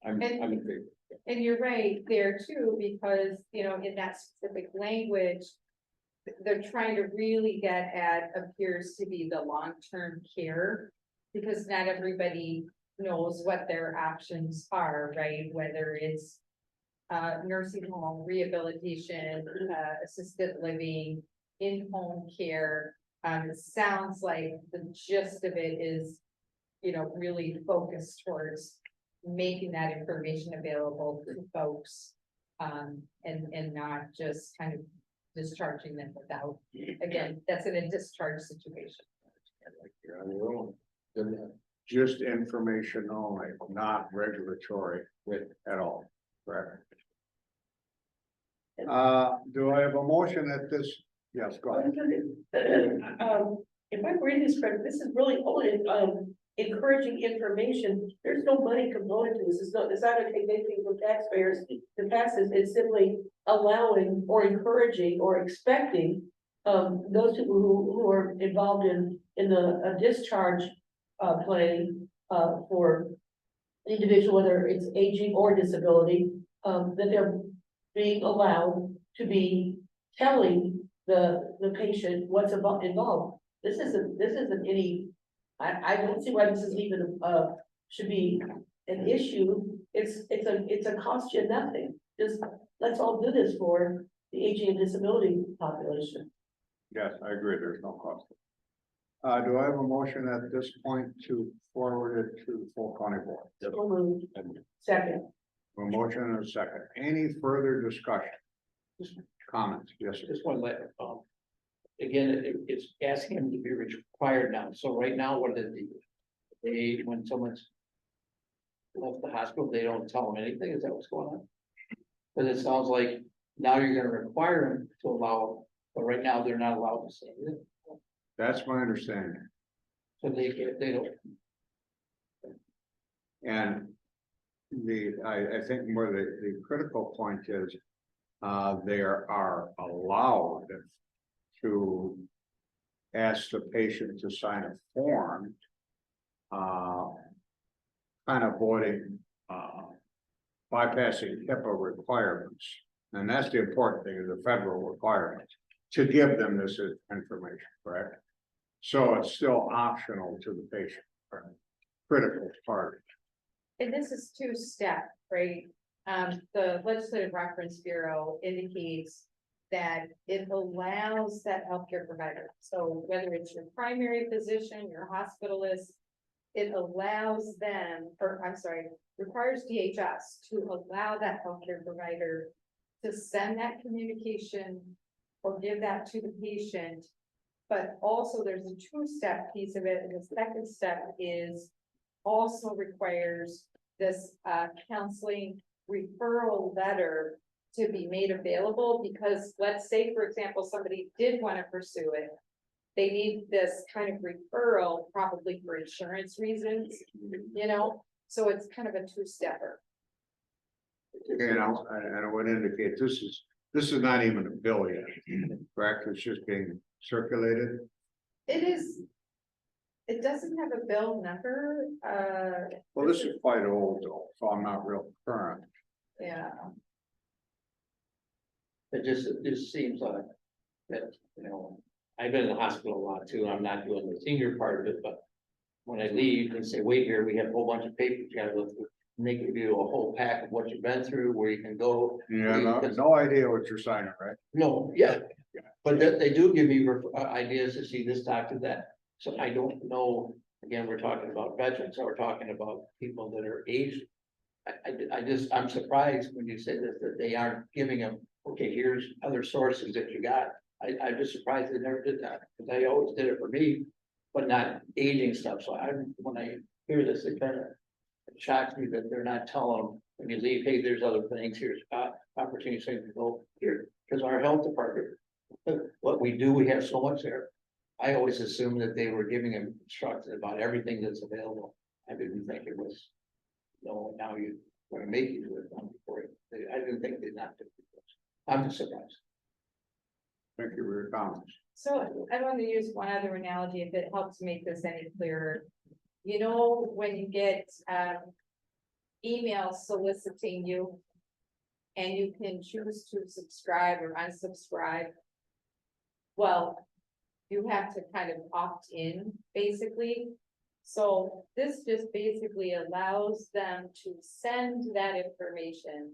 I'm in favor. And you're right there too, because, you know, in that specific language, they're trying to really get at appears to be the long-term care. Because not everybody knows what their options are, right? Whether it's nursing home, rehabilitation, assisted living, in-home care. It sounds like the gist of it is, you know, really focused towards making that information available to folks. And not just kind of discharging them without, again, that's in a discharge situation. You're on your own. Good enough. just information only, not regulatory at all, correct? Do I have a motion at this? Yes, go ahead. If I'm reading this correctly, this is really only, encouraging information. There's no money component to this. It's not gonna take anything from taxpayers to pass this. It's simply allowing or encouraging or expecting those people who are involved in the discharge planning for individual, whether it's aging or disability, that they're being allowed to be telling the patient what's involved. This isn't any, I don't see why this is even should be an issue. It's a cost you nothing. Just let's all do this for the aging and disability population. Yes, I agree, there's no cost. Do I have a motion at this point to forward it to the full county board? So moved. Second. A motion and a second. Any further discussion? Comments? Yes, sir. Just one letter, again, it's asking them to be required now, so right now, what do they do? They, when someone's left the hospital, they don't tell them anything, is that what's going on? But it sounds like now you're gonna require them to allow, but right now, they're not allowed to say it. That's my understanding. So they don't, And I think more the critical point is, they are allowed to ask the patient to sign a form, kind of avoiding, bypassing HIPAA requirements. And that's the important thing, is the federal requirements to give them this information, correct? So it's still optional to the patient, right? Critical part. And this is two-step, right? The Legislative Reference Bureau indicates that it allows that healthcare provider, so whether it's your primary physician, your hospitalist, it allows them, or I'm sorry, requires DHS to allow that healthcare provider to send that communication or give that to the patient. But also there's a two-step piece of it, and the second step is also requires this counseling referral letter to be made available, because let's say, for example, somebody did want to pursue it. They need this kind of referral probably for insurance reasons, you know, so it's kind of a two-stepper. You know, and it would indicate this is not even a bill yet, correct? It's just being circulated. It is, it doesn't have a bill number, Well, this is quite old though, so I'm not real current. yeah. It just seems like that, you know, I've been in the hospital a lot too, I'm not doing the senior part of it, but. When I leave and say, wait here, we have a whole bunch of papers you gotta go through, and they give you a whole pack of what you've been through, where you can go. Yeah, no idea what you're signing, right? No, yeah, but they do give me ideas to see this doctor, that, so I don't know, again, we're talking about veterans, so we're talking about people that are aged. I'm surprised when you say this, that they aren't giving them, okay, here's other sources that you got. I'm just surprised they never did that, because they always did it for me, but not aging stuff, so when I hear this, it kind of shocks me that they're not telling them, when you leave, hey, there's other things, here's opportunities to go here, because our health department, what we do, we have so much there. I always assumed that they were giving them instructions about everything that's available. I didn't think it was, no, now you're gonna make you do it before it. I didn't think they'd not do it. I'm just surprised. Thank you for your comments. So I want to use one other analogy if it helps make this any clearer. You know, when you get emails soliciting you and you can choose to subscribe or unsubscribe. Well, you have to kind of opt in, basically. So this just basically allows them to send that information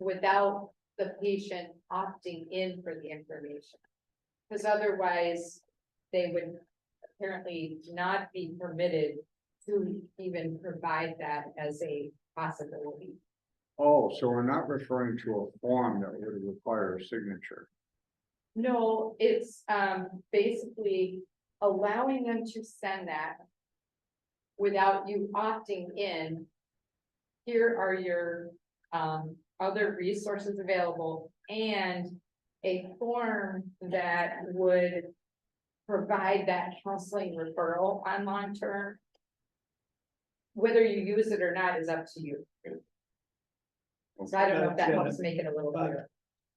without the patient opting in for the information. Because otherwise, they would apparently not be permitted to even provide that as a possibility. Oh, so we're not referring to a form that would require a signature. No, it's basically allowing them to send that without you opting in. Here are your other resources available and a form that would provide that counseling referral on long term. Whether you use it or not is up to you. So I don't know if that helps make it a little clearer.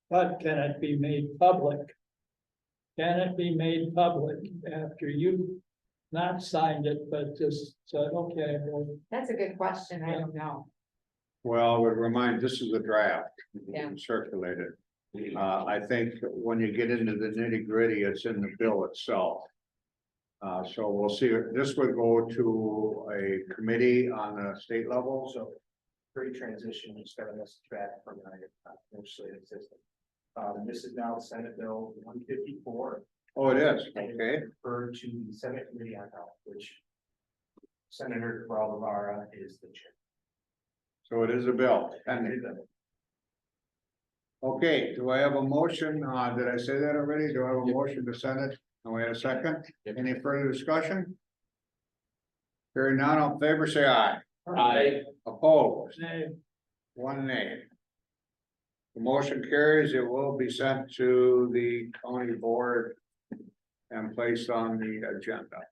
But can it be made public? Can it be made public after you not signed it, but just said, okay, well, That's a good question. I don't know. Well, I would remind, this is a draft. Yeah. Circulated. I think when you get into the nitty gritty, it's in the bill itself. So we'll see, this would go to a committee on the state level, so. Pre-transition, we started this track from our legislative system. This is now Senate Bill 154. Oh, it is, okay. Referred to the Senate Committee on Health, which Senator Baldovara is the chair. So it is a bill. Okay, do I have a motion? Did I say that already? Do I have a motion to send it? And we had a second? Any further discussion? Hearing none, all in favor, say aye. Aye. Opposed? nay, One nay. The motion carries. It will be sent to the county board and placed on the agenda.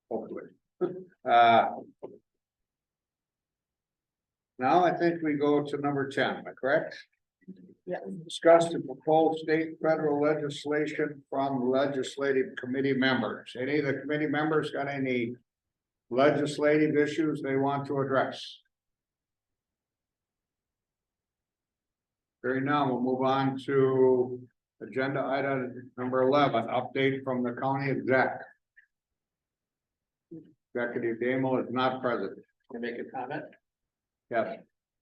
Hopefully. Now I think we go to number 10, am I correct? Yeah. Discuss the proposed state federal legislation from legislative committee members. Any of the committee members got any legislative issues they want to address? Very now, we'll move on to agenda item number 11, update from the county exec. Executive Damo is not present. Can I make a comment? Yeah,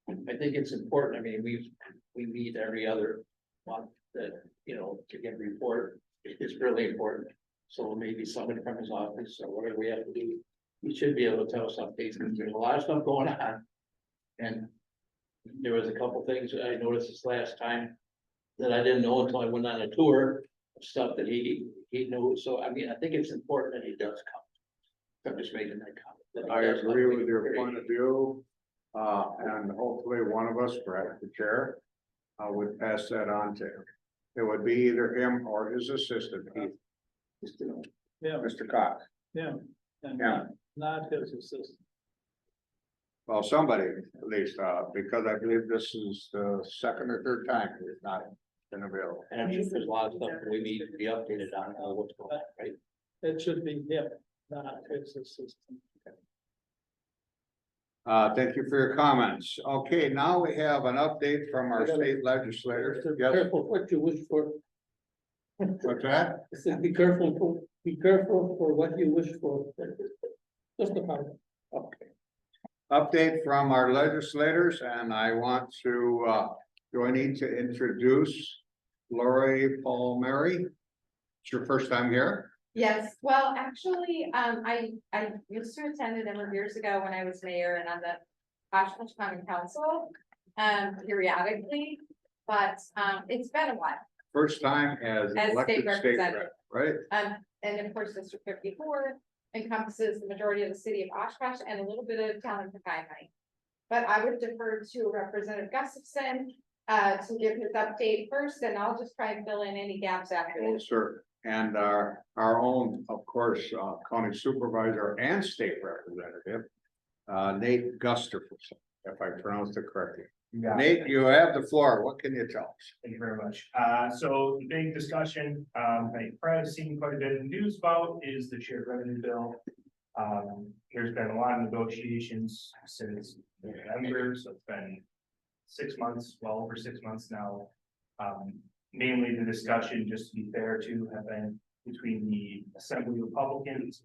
I think it's important, I mean, we meet every other month that, to get a report, it's really important. So maybe somebody from his office or whatever we have to do, he should be able to tell us updates, because there's a lot of stuff going on. And there was a couple things I noticed this last time that I didn't know until I went on a tour of stuff that he knew, so I mean, I think it's important that he does come. I'm just making that comment. that he I does come. agree with your point of view. And hopefully one of us, perhaps the chair, would pass that on to him. It would be either him or his assistant, Yeah, Mr. Cox. yeah, and Yeah. not his assistant. Well, somebody at least, because I believe this is the second or third time he's not been available. And I'm sure there's a lot of stuff that we need to be updated on, what's going on, right? It should be him, not his assistant. Thank you for your comments. Okay, now we have an update from our state legislators. Yes, Careful what you wish for. what's that? I said, be careful for what you wish for. Just a comment. Okay. Update from our legislators, and I want to, do I need to introduce Lori Palmieri? It's your first time here? Yes, well, actually, I used to attend a number of years ago when I was mayor and on the Oshkosh County Council, periodically, but, it's been a while. First time as As elected state state rep, representative. right? And of course, District 54 encompasses the majority of the city of Oshkosh and a little bit of town of County. But I would defer to Representative Gustafson, to give his update first, and I'll just try and fill in any gaps after. Well, sir, and our own, of course, county supervisor and state representative, Nate Gustafson, if I pronounced it correctly. Nate, you have the floor. What can you tell us? Thank you very much. So the big discussion, I've probably seen quite a bit of news about is the shared revenue bill. There's been a lot of negotiations since November, so it's been 6 months, well over 6 months now. Mainly the discussion, just to be fair to, have been between the Assembly Republicans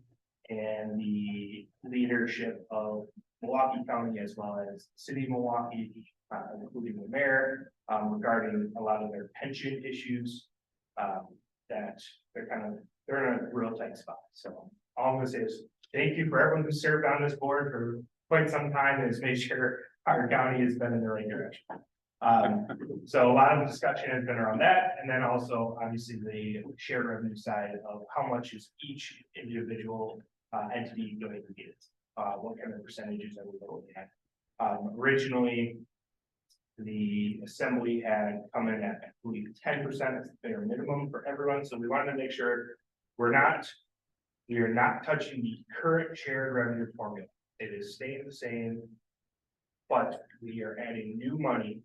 and the leadership of Milwaukee County, as well as the City of Milwaukee, including the mayor, regarding a lot of their pension issues. That they're in a real tight spot. So all I'm gonna say is thank you for everyone who served on this board for quite some time and has made sure our county has been in the right direction. So a lot of discussion has been around that, and then also obviously the shared revenue side of how much is each individual entity going to get. What kind of percentages are we looking at? Originally, the assembly had come in at, I believe, 10% as the bare minimum for everyone, so we wanted to make sure we are not touching the current shared revenue formula. It is staying the same, but we are adding new money.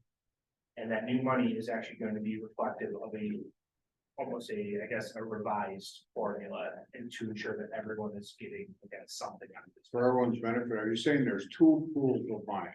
And that new money is actually going to be reflective of I guess, a revised formula, and to ensure that everyone is getting, again, something out of this. For everyone's benefit, are you saying there's two pools of money?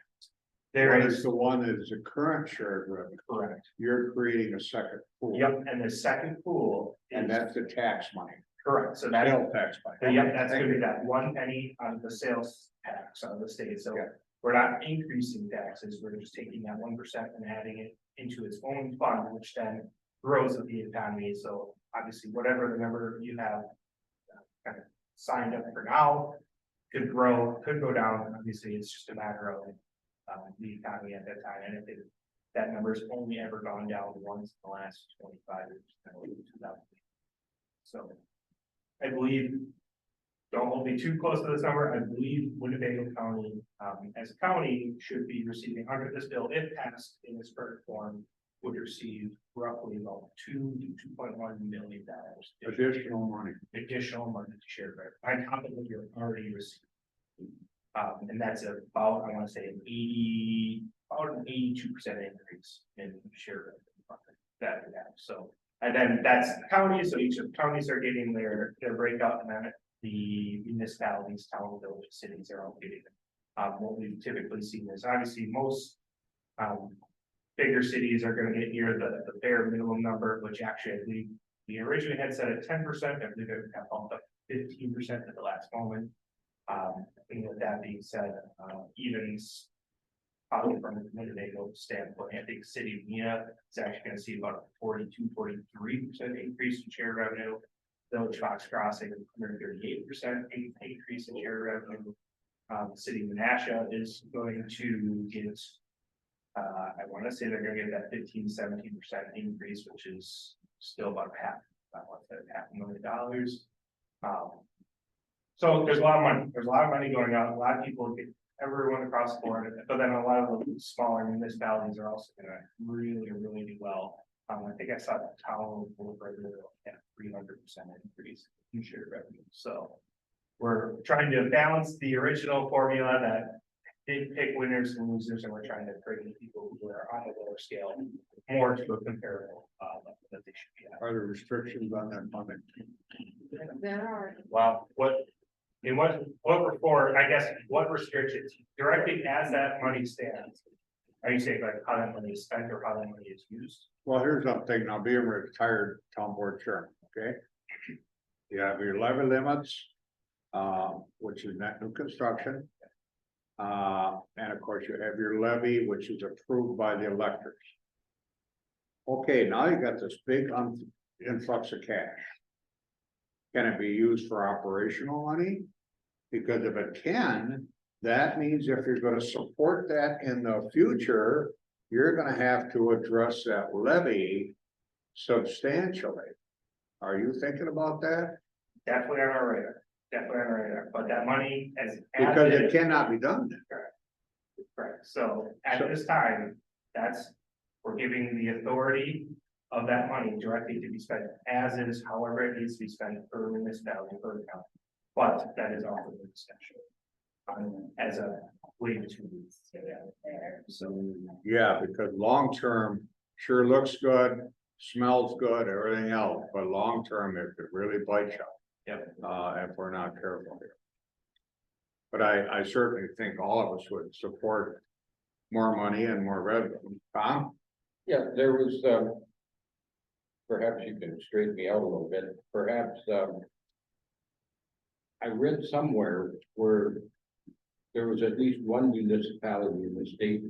There One is, is the one that is the current shared revenue. correct. You're creating a second pool. Yep, and the second pool And is that's the tax money, correct, so that, sales tax money. yep, that's gonna be that 1 penny on the sales tax on the state, so. Okay. We're not increasing taxes, we're just taking that 1% and adding it into its own fund, which then grows with the economy, so obviously whatever the number you have. Kind of signed up for now, could grow, could go down, obviously it's just a matter of. The economy at that time, and if that number's only ever gone down once in the last 25 years. So, I believe, don't hold me too close to this number, I believe Winnebago County, as a county, should be receiving under this bill, if passed in its current form, would receive roughly about $2 to $2.1 million. Additional money. Additional money to share, right? On top of what you're already receiving. And that's about, I want to say, about an 82% increase in share that we have. So, and then that's the county, so each of the counties are getting their breakout, and then the municipalities, town, village, cities are all getting it. What we've typically seen is obviously most bigger cities are going to get near the bare minimum number, which actually I believe we originally had set at 10%. I believe it got bumped up 15% at the last moment. And with that being said, even Probably from a Winnebago standpoint, I think City of Mena is actually gonna see about a 42-43% increase in share revenue. Village Fox Crossing, 138% increase in share revenue. City of Menasha is going to get, I wanna say they're gonna get that 15-17% increase, which is still about $500,000. So there's a lot of money, going out, a lot of people get, everyone across the board, but then a lot of the smaller municipalities are also gonna really do well. I think I saw the town over at 300% increase in share revenue, so. We're trying to balance the original formula that did pick winners and losers, and we're trying to bring people who are on a lower scale more to a comparable level that they should be at. Are there restrictions on that funding? There are. Well, what we're for, I guess, what restrictions directly as that money stands? Are you saying like how that money is spent or how that money is used? Well, here's something, now being a retired town board chairman, okay? You have your levy limits, which is net new construction. And of course you have your levy, which is approved by the electors. Okay, now you got this big influx of cash. Can it be used for operational money? Because if it can, that means if you're gonna support that in the future, you're gonna have to address that levy substantially. Are you thinking about that? Definitely on our radar, but that money Because it cannot be done. Correct, so at this time, we're giving the authority of that money directly to be spent as is, however it needs to be spent per municipality, per county. But that is also the discussion. As a way to. So. Yeah, because long term sure looks good, smells good, everything else, but long term it could really bite you. Yep. If we're not careful here. But I certainly think all of us would support more money and more revenue. Tom? Yeah, there was, perhaps you can straighten me out a little bit, perhaps, I read somewhere where there was at least one municipality in the state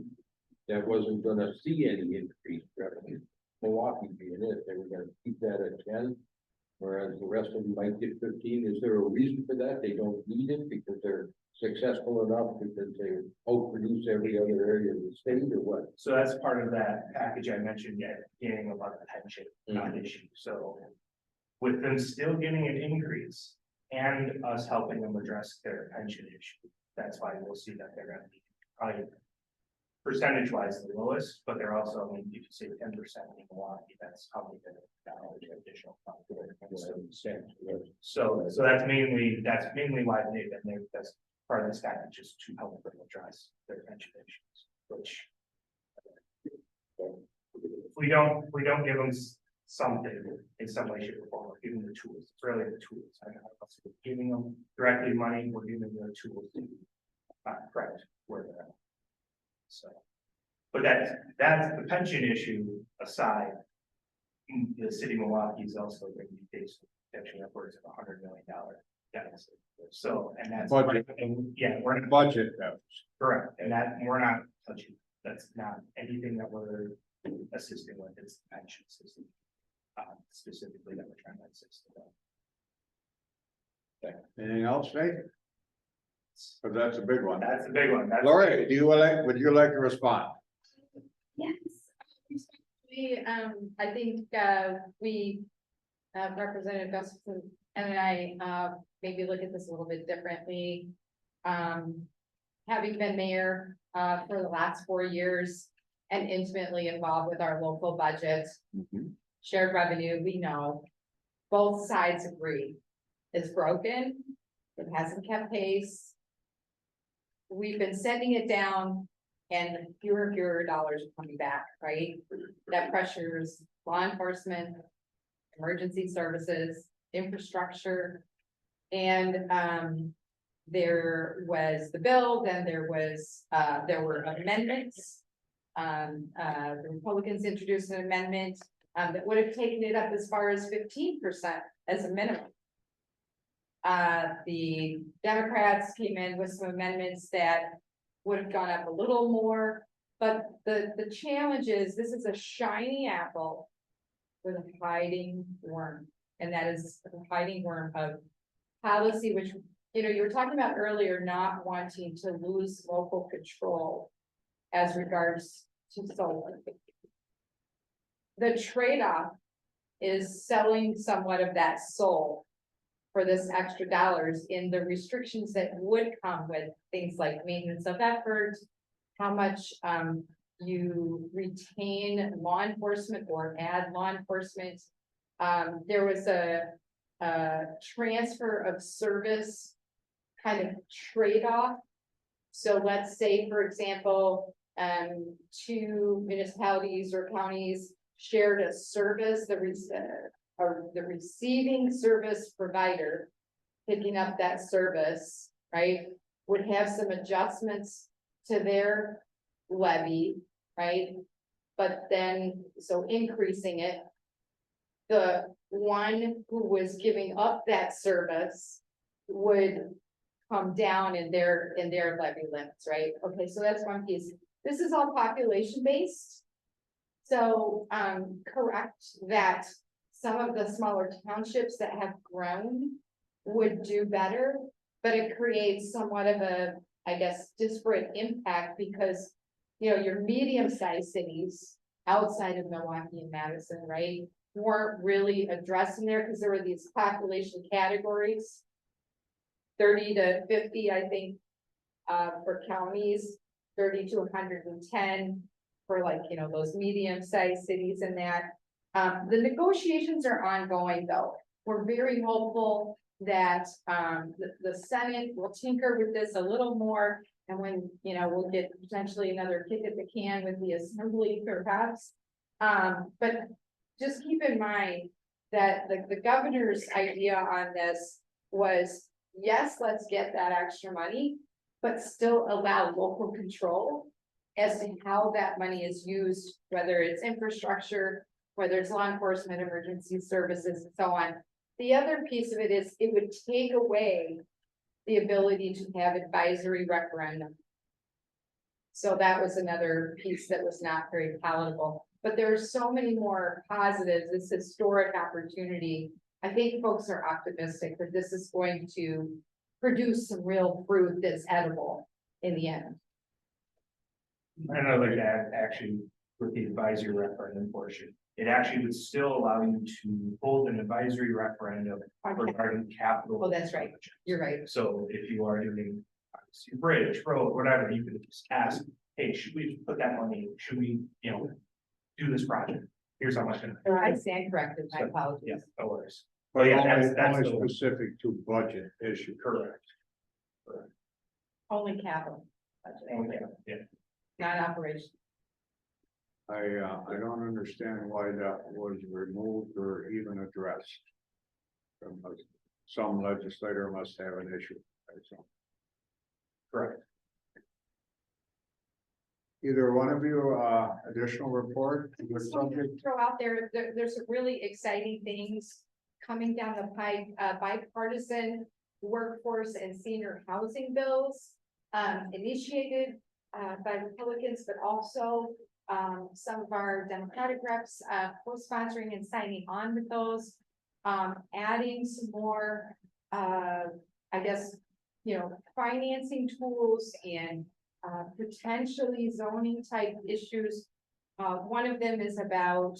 that wasn't gonna see any increased revenue. Milwaukee being it, they were gonna keep that at 10, whereas the rest of them might get 15. Is there a reason for that? They don't need it because they're successful enough because they outproduce every other area of the state, or what? So that's part of that package I mentioned at the beginning about the pension issue, so. With them still getting an increase and us helping them address their pension issue, that's why we'll see that they're gonna be probably. Percentage wise the lowest, but they're also, I mean, you could say 10% in Milwaukee, that's how many additional. So that's mainly why they've been there, that's part of this package, just to help them address their pension issues, which. If we don't give them something in some way, shape or form, we're giving them the tools, it's really the tools. I don't know if we're giving them directly money, we're giving them the tools to correct where they're at. So, but that's the pension issue aside. The city of Milwaukee is also going to be facing potentially upwards of $100 million deficit. So, and that's Budget. Yeah, we're in Budget deficit. correct, and that we're not touching. That's not anything that we're assisting with. It's the pension system, specifically that we're trying to assist with. Anything else, Nate? But that's a big one. That's the big one. That's Lori, would you like to respond? Yes. I think, we, Representative Gustafson and I, maybe look at this a little bit differently. Having been mayor, for the last 4 years and intimately involved with our local budget, shared revenue, we know both sides agree it's broken. It hasn't kept pace. We've been sending it down and fewer and fewer dollars are coming back, right? That pressures law enforcement, emergency services, infrastructure. And there was the bill, then there were amendments. The Republicans introduced an amendment that would have taken it up as far as 15% as a minimum. The Democrats came in with some amendments that would have gone up a little more, But the challenge is, this is a shiny apple with a hiding worm, and that is the hiding worm of policy, which, you know, you were talking about earlier, not wanting to lose local control as regards to solar. The trade-off is selling somewhat of that soul for this extra dollars in the restrictions that would come with things like maintenance of effort, how much you retain law enforcement or add law enforcement. There was a transfer of service kind of trade-off. So let's say, for example, two municipalities or counties shared a service, the receiving service provider picking up that service, right, would have some adjustments to their levy, right? But then, so increasing it, the one who was giving up that service would come down in their levy limits, right? Okay, so that's one piece. This is all population based. So, correct that some of the smaller townships that have grown would do better, but it creates somewhat of a, I guess, disparate impact because, you know, your medium-sized cities outside of Milwaukee and Madison, right, weren't really addressing there because there were these population categories, 30 to 50, I think, for counties, 30 to 110 for, like, you know, those medium-sized cities and that. The negotiations are ongoing, though. We're very hopeful that the Senate will tinker with this a little more, and when, you know, we'll get potentially another kick at the can with the assembly perhaps. But just keep in mind that the governor's idea on this was, yes, let's get that extra money, but still allow local control as to how that money is used, whether it's infrastructure, whether it's law enforcement, emergency services, and so on. The other piece of it is it would take away the ability to have advisory referendum. So that was another piece that was not very palatable, but there are so many more positives, this historic opportunity. I think folks are optimistic that this is going to produce some real fruit that's edible in the end. And I'd like to add, actually, with the advisory referendum portion, it actually would still allow you to hold an advisory referendum regarding capital. Oh, that's right. You're right. So if you are doing obviously, bridge, road, whatever, you could just ask, hey, should we put that money, should we, you know, do this project? Here's how much. I stand corrected, my apologies. Yeah, no worries. But yeah, only, that's only the- specific to budget issue. Correct. Only capital, budget, Yeah. not operation. I don't understand why that was removed or even addressed. Some legislator must have an issue. So, Correct. either one of you, additional report? Just wanted to throw out there's some really exciting things coming down the pipe, bipartisan workforce and senior housing bills, initiated by Republicans, but also some of our Democratic reps co-sponsoring and signing on with those, adding some more, I guess, you know, financing tools and potentially zoning type issues. One of them is about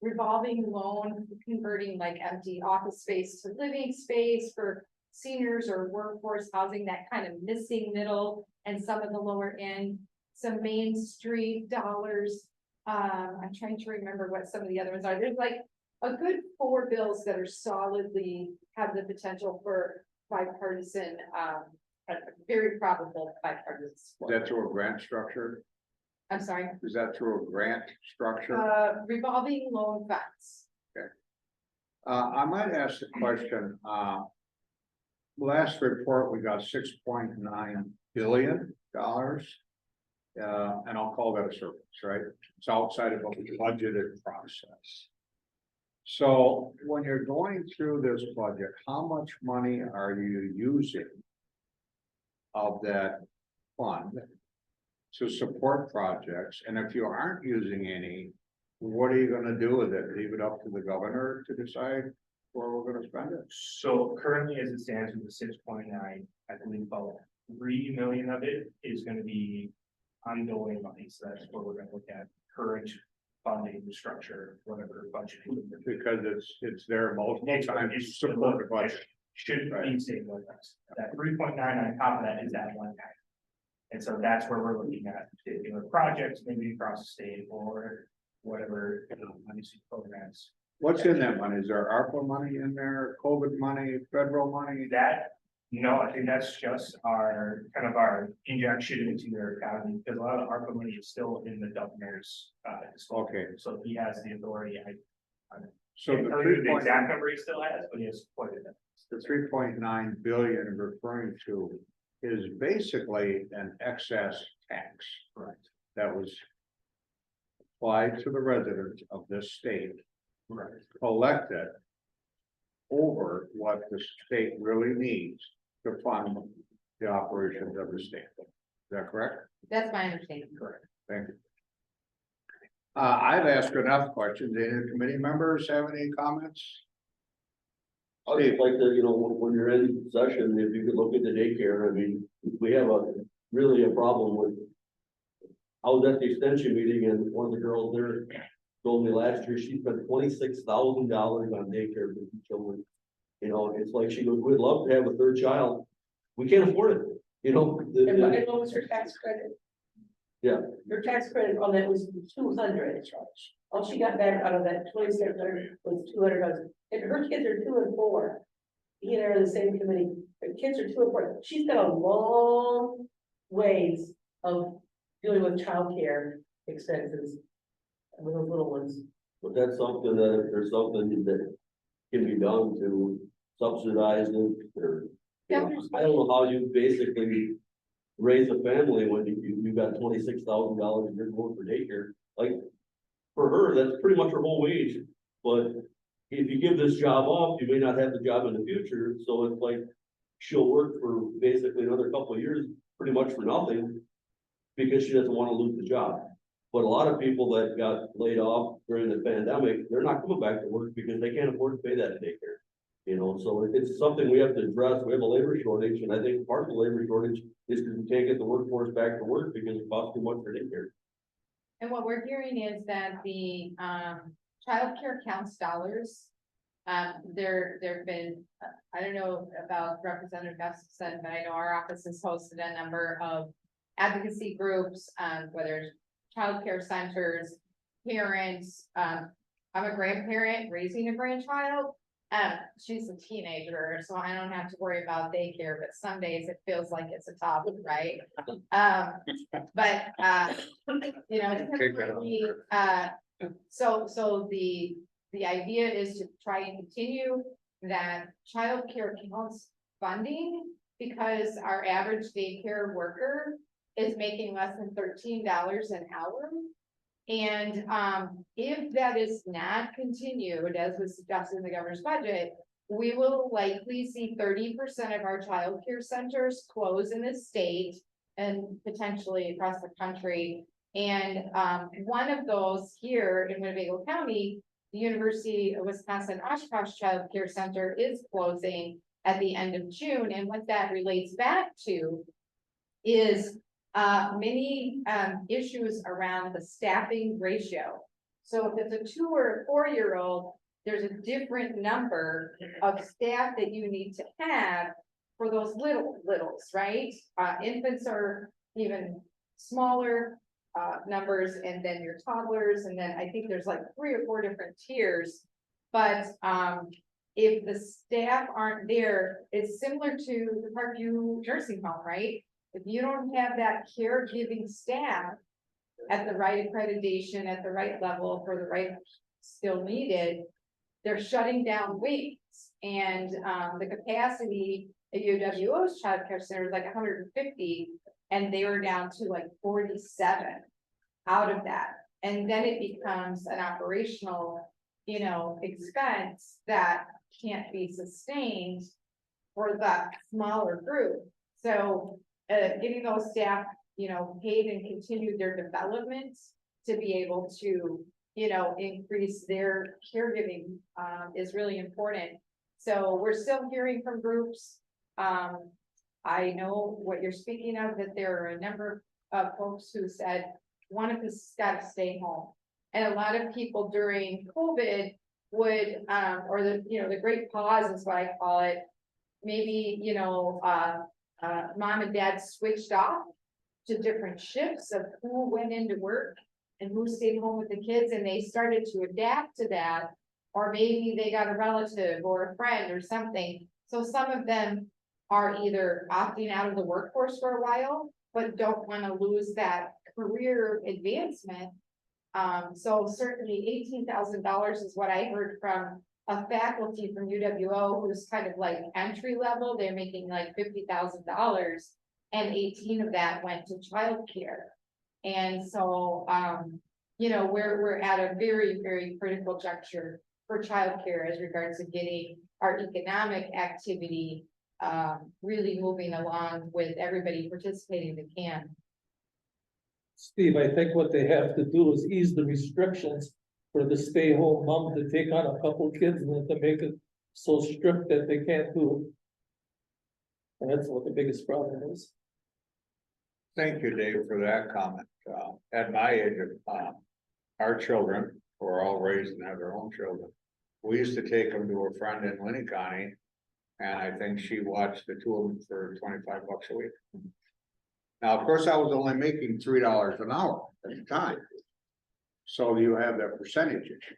revolving loan, converting like empty office space to living space for seniors or workforce housing, that kind of missing middle and some of the lower end, some Main Street dollars. I'm trying to remember what some of the other ones are. There's like a good 4 bills that are solidly have the potential for bipartisan, a very probable bipartisan support. Is that through a grant structure? I'm sorry, Is that through a grant structure? revolving loan funds. I might ask the question, last report, we got $6.9 billion. And I'll call that a surplus, right? It's outside of the budgeted process. So when you're going through this budget, how much money are you using of that fund to support projects, and if you aren't using any, what are you gonna do with it? Leave it up to the governor to decide where we're gonna spend it? So currently, as it stands with the 6.9, I believe about 3 million of it is gonna be ongoing money, so that's where we're gonna look at current funding structure, whatever budgeting. Because it's there multiple Next one times to is support the budget. Should be staying with us. That 3.9 on top of that is that one guy. And so that's where we're looking at particular projects, maybe across the state or whatever, obviously programs. What's in that money? Is there ARPA money in there, COVID money, federal money? That, no, I think that's just our, kind of our injection into their economy, because a lot of ARPA money is still in the governor's, disposal. Okay, So he has the authority, so can't the tell you three the point, exact number he still has, but he has quite a bit. the 3.9 billion referring to is basically an excess tax. Correct. That was applied to the residents of this state, Right. collected over what the state really needs to fund the operations of the state. Is that correct? That's my understanding. Correct. Thank you. I've asked enough questions. Any committee members have any comments? I would like to, when you're in session, if you could look at the daycare, I mean, we have really a problem with. I was at the extension meeting and one of the girls there told me last year she spent $26,000 on daycare for two children. It's like she goes, we'd love to have a third child. We can't afford it, And what was her tax credit? Yeah. Her tax credit on that was 200. All she got back out of that 2,600 was $200. And her kids are 2 and 4. He and I are in the same committee. Her kids are 2 and 4. She's got a long ways of dealing with childcare expenses with those little ones. But that's something that if there's something that can be done to subsidize it, or, I don't know how you basically raise a family when you got $26,000 a year going for daycare. Like, for her, that's pretty much her whole wage, but if you give this job up, you may not have the job in the future, so it's like she'll work for basically another couple of years, pretty much for nothing, because she doesn't want to lose the job. But a lot of people that got laid off during the pandemic, they're not coming back to work because they can't afford to pay that daycare. So it's something we have to address. We have a labor shortage, and I think part of the labor shortage is because we can't get the workforce back to work because it costs too much for daycare. And what we're hearing is that the childcare counts dollars. There've been, I don't know about Representative Gustafson, but I know our office has hosted a number of advocacy groups, whether it's childcare centers, parents. I'm a grandparent raising a grandchild. She's a teenager, so I don't have to worry about daycare, but some days it feels like it's a topic, right? So the idea is to try and continue that childcare counts funding, because our average daycare worker is making less than $13 an hour. And if that is not continued, as was suggested in the governor's budget, we will likely see 30% of our childcare centers close in the state and potentially across the country. And one of those here in Winnebago County, the University of Wisconsin Oshkosh Child Care Center is closing at the end of June. And what that relates back to is many issues around the staffing ratio. So if it's a 2 or 4-year-old, there's a different number of staff that you need to have for those littles, right? Infants are even smaller numbers, and then your toddlers, and then I think there's like 3 or 4 different tiers. But if the staff aren't there, it's similar to the Parkview nursing home, right? If you don't have that caregiving staff at the right accreditation, at the right level, for the right skill needed, they're shutting down wings. And the capacity at UWO's childcare center is like 150, and they were down to like 47 out of that. And then it becomes an operational, expense that can't be sustained for that smaller group. So getting those staff paid and continued their development to be able to, increase their caregiving, is really important. So we're still hearing from groups. I know what you're speaking of, that there are a number of folks who said, one of us got to stay home. And a lot of people during COVID would, or the great pause is what I call it. Maybe, mom and dad switched off to different shifts of who went into work and who stayed home with the kids, and they started to adapt to that. Or maybe they got a relative or a friend or something. So some of them are either opting out of the workforce for a while, but don't want to lose that career advancement. So certainly $18,000 is what I heard from a faculty from UWO who's kind of like entry level. They're making like $50,000, and 18 of that went to childcare. And so, we're at a very, very critical juncture for childcare as regards to getting our economic activity really moving along with everybody participating that can. Steve, I think what they have to do is ease the restrictions for the stay-home mom to take on a couple kids and then to make it so strict that they can't do it. And that's what the biggest problem is. Thank you, Dave, for that comment. At my age, our children were all raised and have their own children. We used to take them to a friend in Winnie County, and I think she watched the two of them for $25 a week. Now, of course, I was only making $3 an hour at the time. So you have that percentage issue.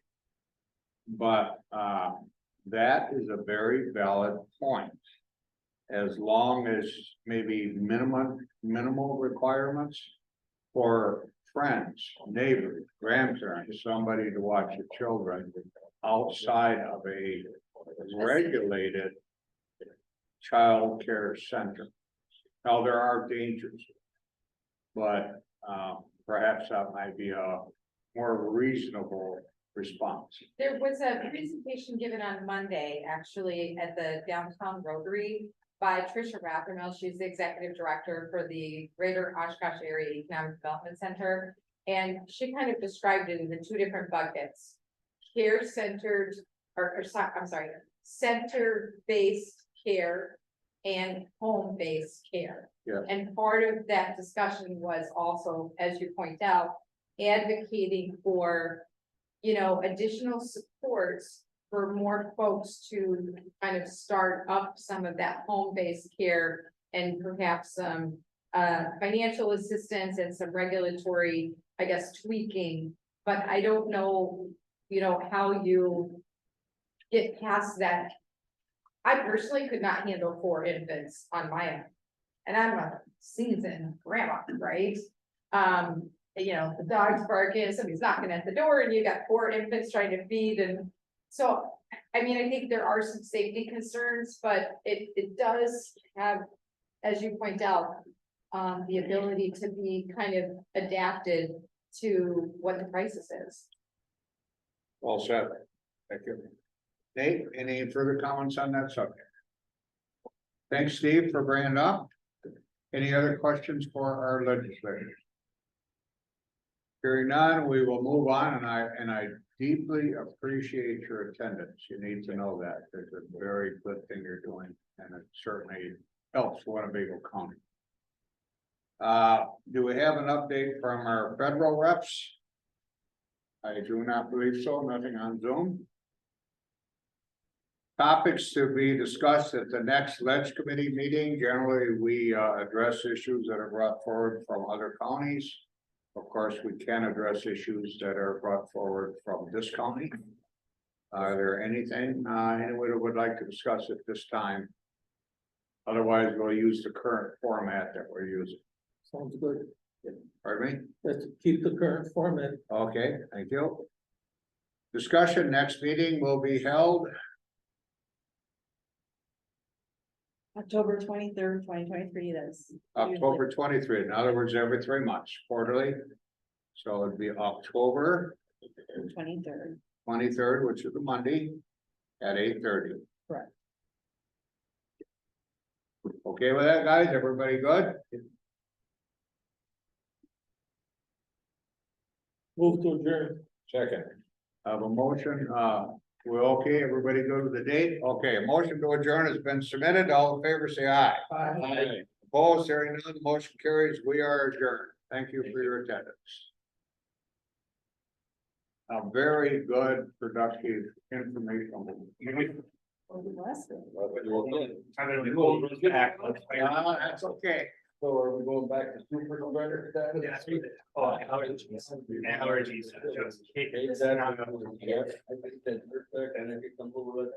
But that is a very valid point. As long as maybe minimal requirements for friends, neighbors, grandparents, somebody to watch the children outside of a regulated child care center. Now, there are dangers, but perhaps that might be a more reasonable response. There was a presentation given on Monday, actually, at the downtown Rotary by Tricia Raffermill. She's the executive director for the Greater Oshkosh Area Economic Development Center. And she kind of described it in the two different buckets: care-centered, center-based care and home-based care. Yeah. And part of that discussion was also, as you point out, advocating for, additional supports for more folks to kind of start up some of that home-based care, and perhaps some financial assistance and some regulatory, tweaking. But I don't know, how you get past that. I personally could not handle 4 infants on my own, and I'm a seasoned grandma, right? The dog's barking, somebody's knocking at the door, and you got 4 infants trying to feed. And so, I think there are some safety concerns, but it does have, as you point out, the ability to be kind of adapted to what the crisis is. Well said. Thank you. Nate, any further comments on that subject? Thanks, Steve, for bringing it up. Any other questions for our legislators? Hearing none, we will move on, and I deeply appreciate your attendance. You need to know that. It's a very good thing you're doing, and it certainly helps Winnebago County. Do we have an update from our federal reps? I do not believe so. Nothing on Zoom. Topics to be discussed at the next Ledge Committee meeting. Generally, we address issues that are brought forward from other counties. Of course, we can address issues that are brought forward from this county. Are there anything anyone would like to discuss at this time? Otherwise, we'll use the current format that we're using. Sounds good. Pardon me? Let's keep the current format. Okay, thank you. Discussion, next meeting will be held October 23rd, 2023, that's. October 23, in other words, every 3 months, quarterly. So it'd be October 23rd, which is a Monday at 8:30. Correct. Okay with that, guys? Everybody good? Move to adjourn. Second. I have a motion, we're okay, everybody go to the date, okay, a motion to adjourn has been submitted, all in favor, say aye. Aye. Opposed, hearing none, the motion carries, we are adjourned, thank you for your attendance. A very good, productive, informational. That's okay. So are we going back to super spreader status? Yes, we did. Oh, allergies. Allergies. Just kick it. I think that's perfect, and if you come over with.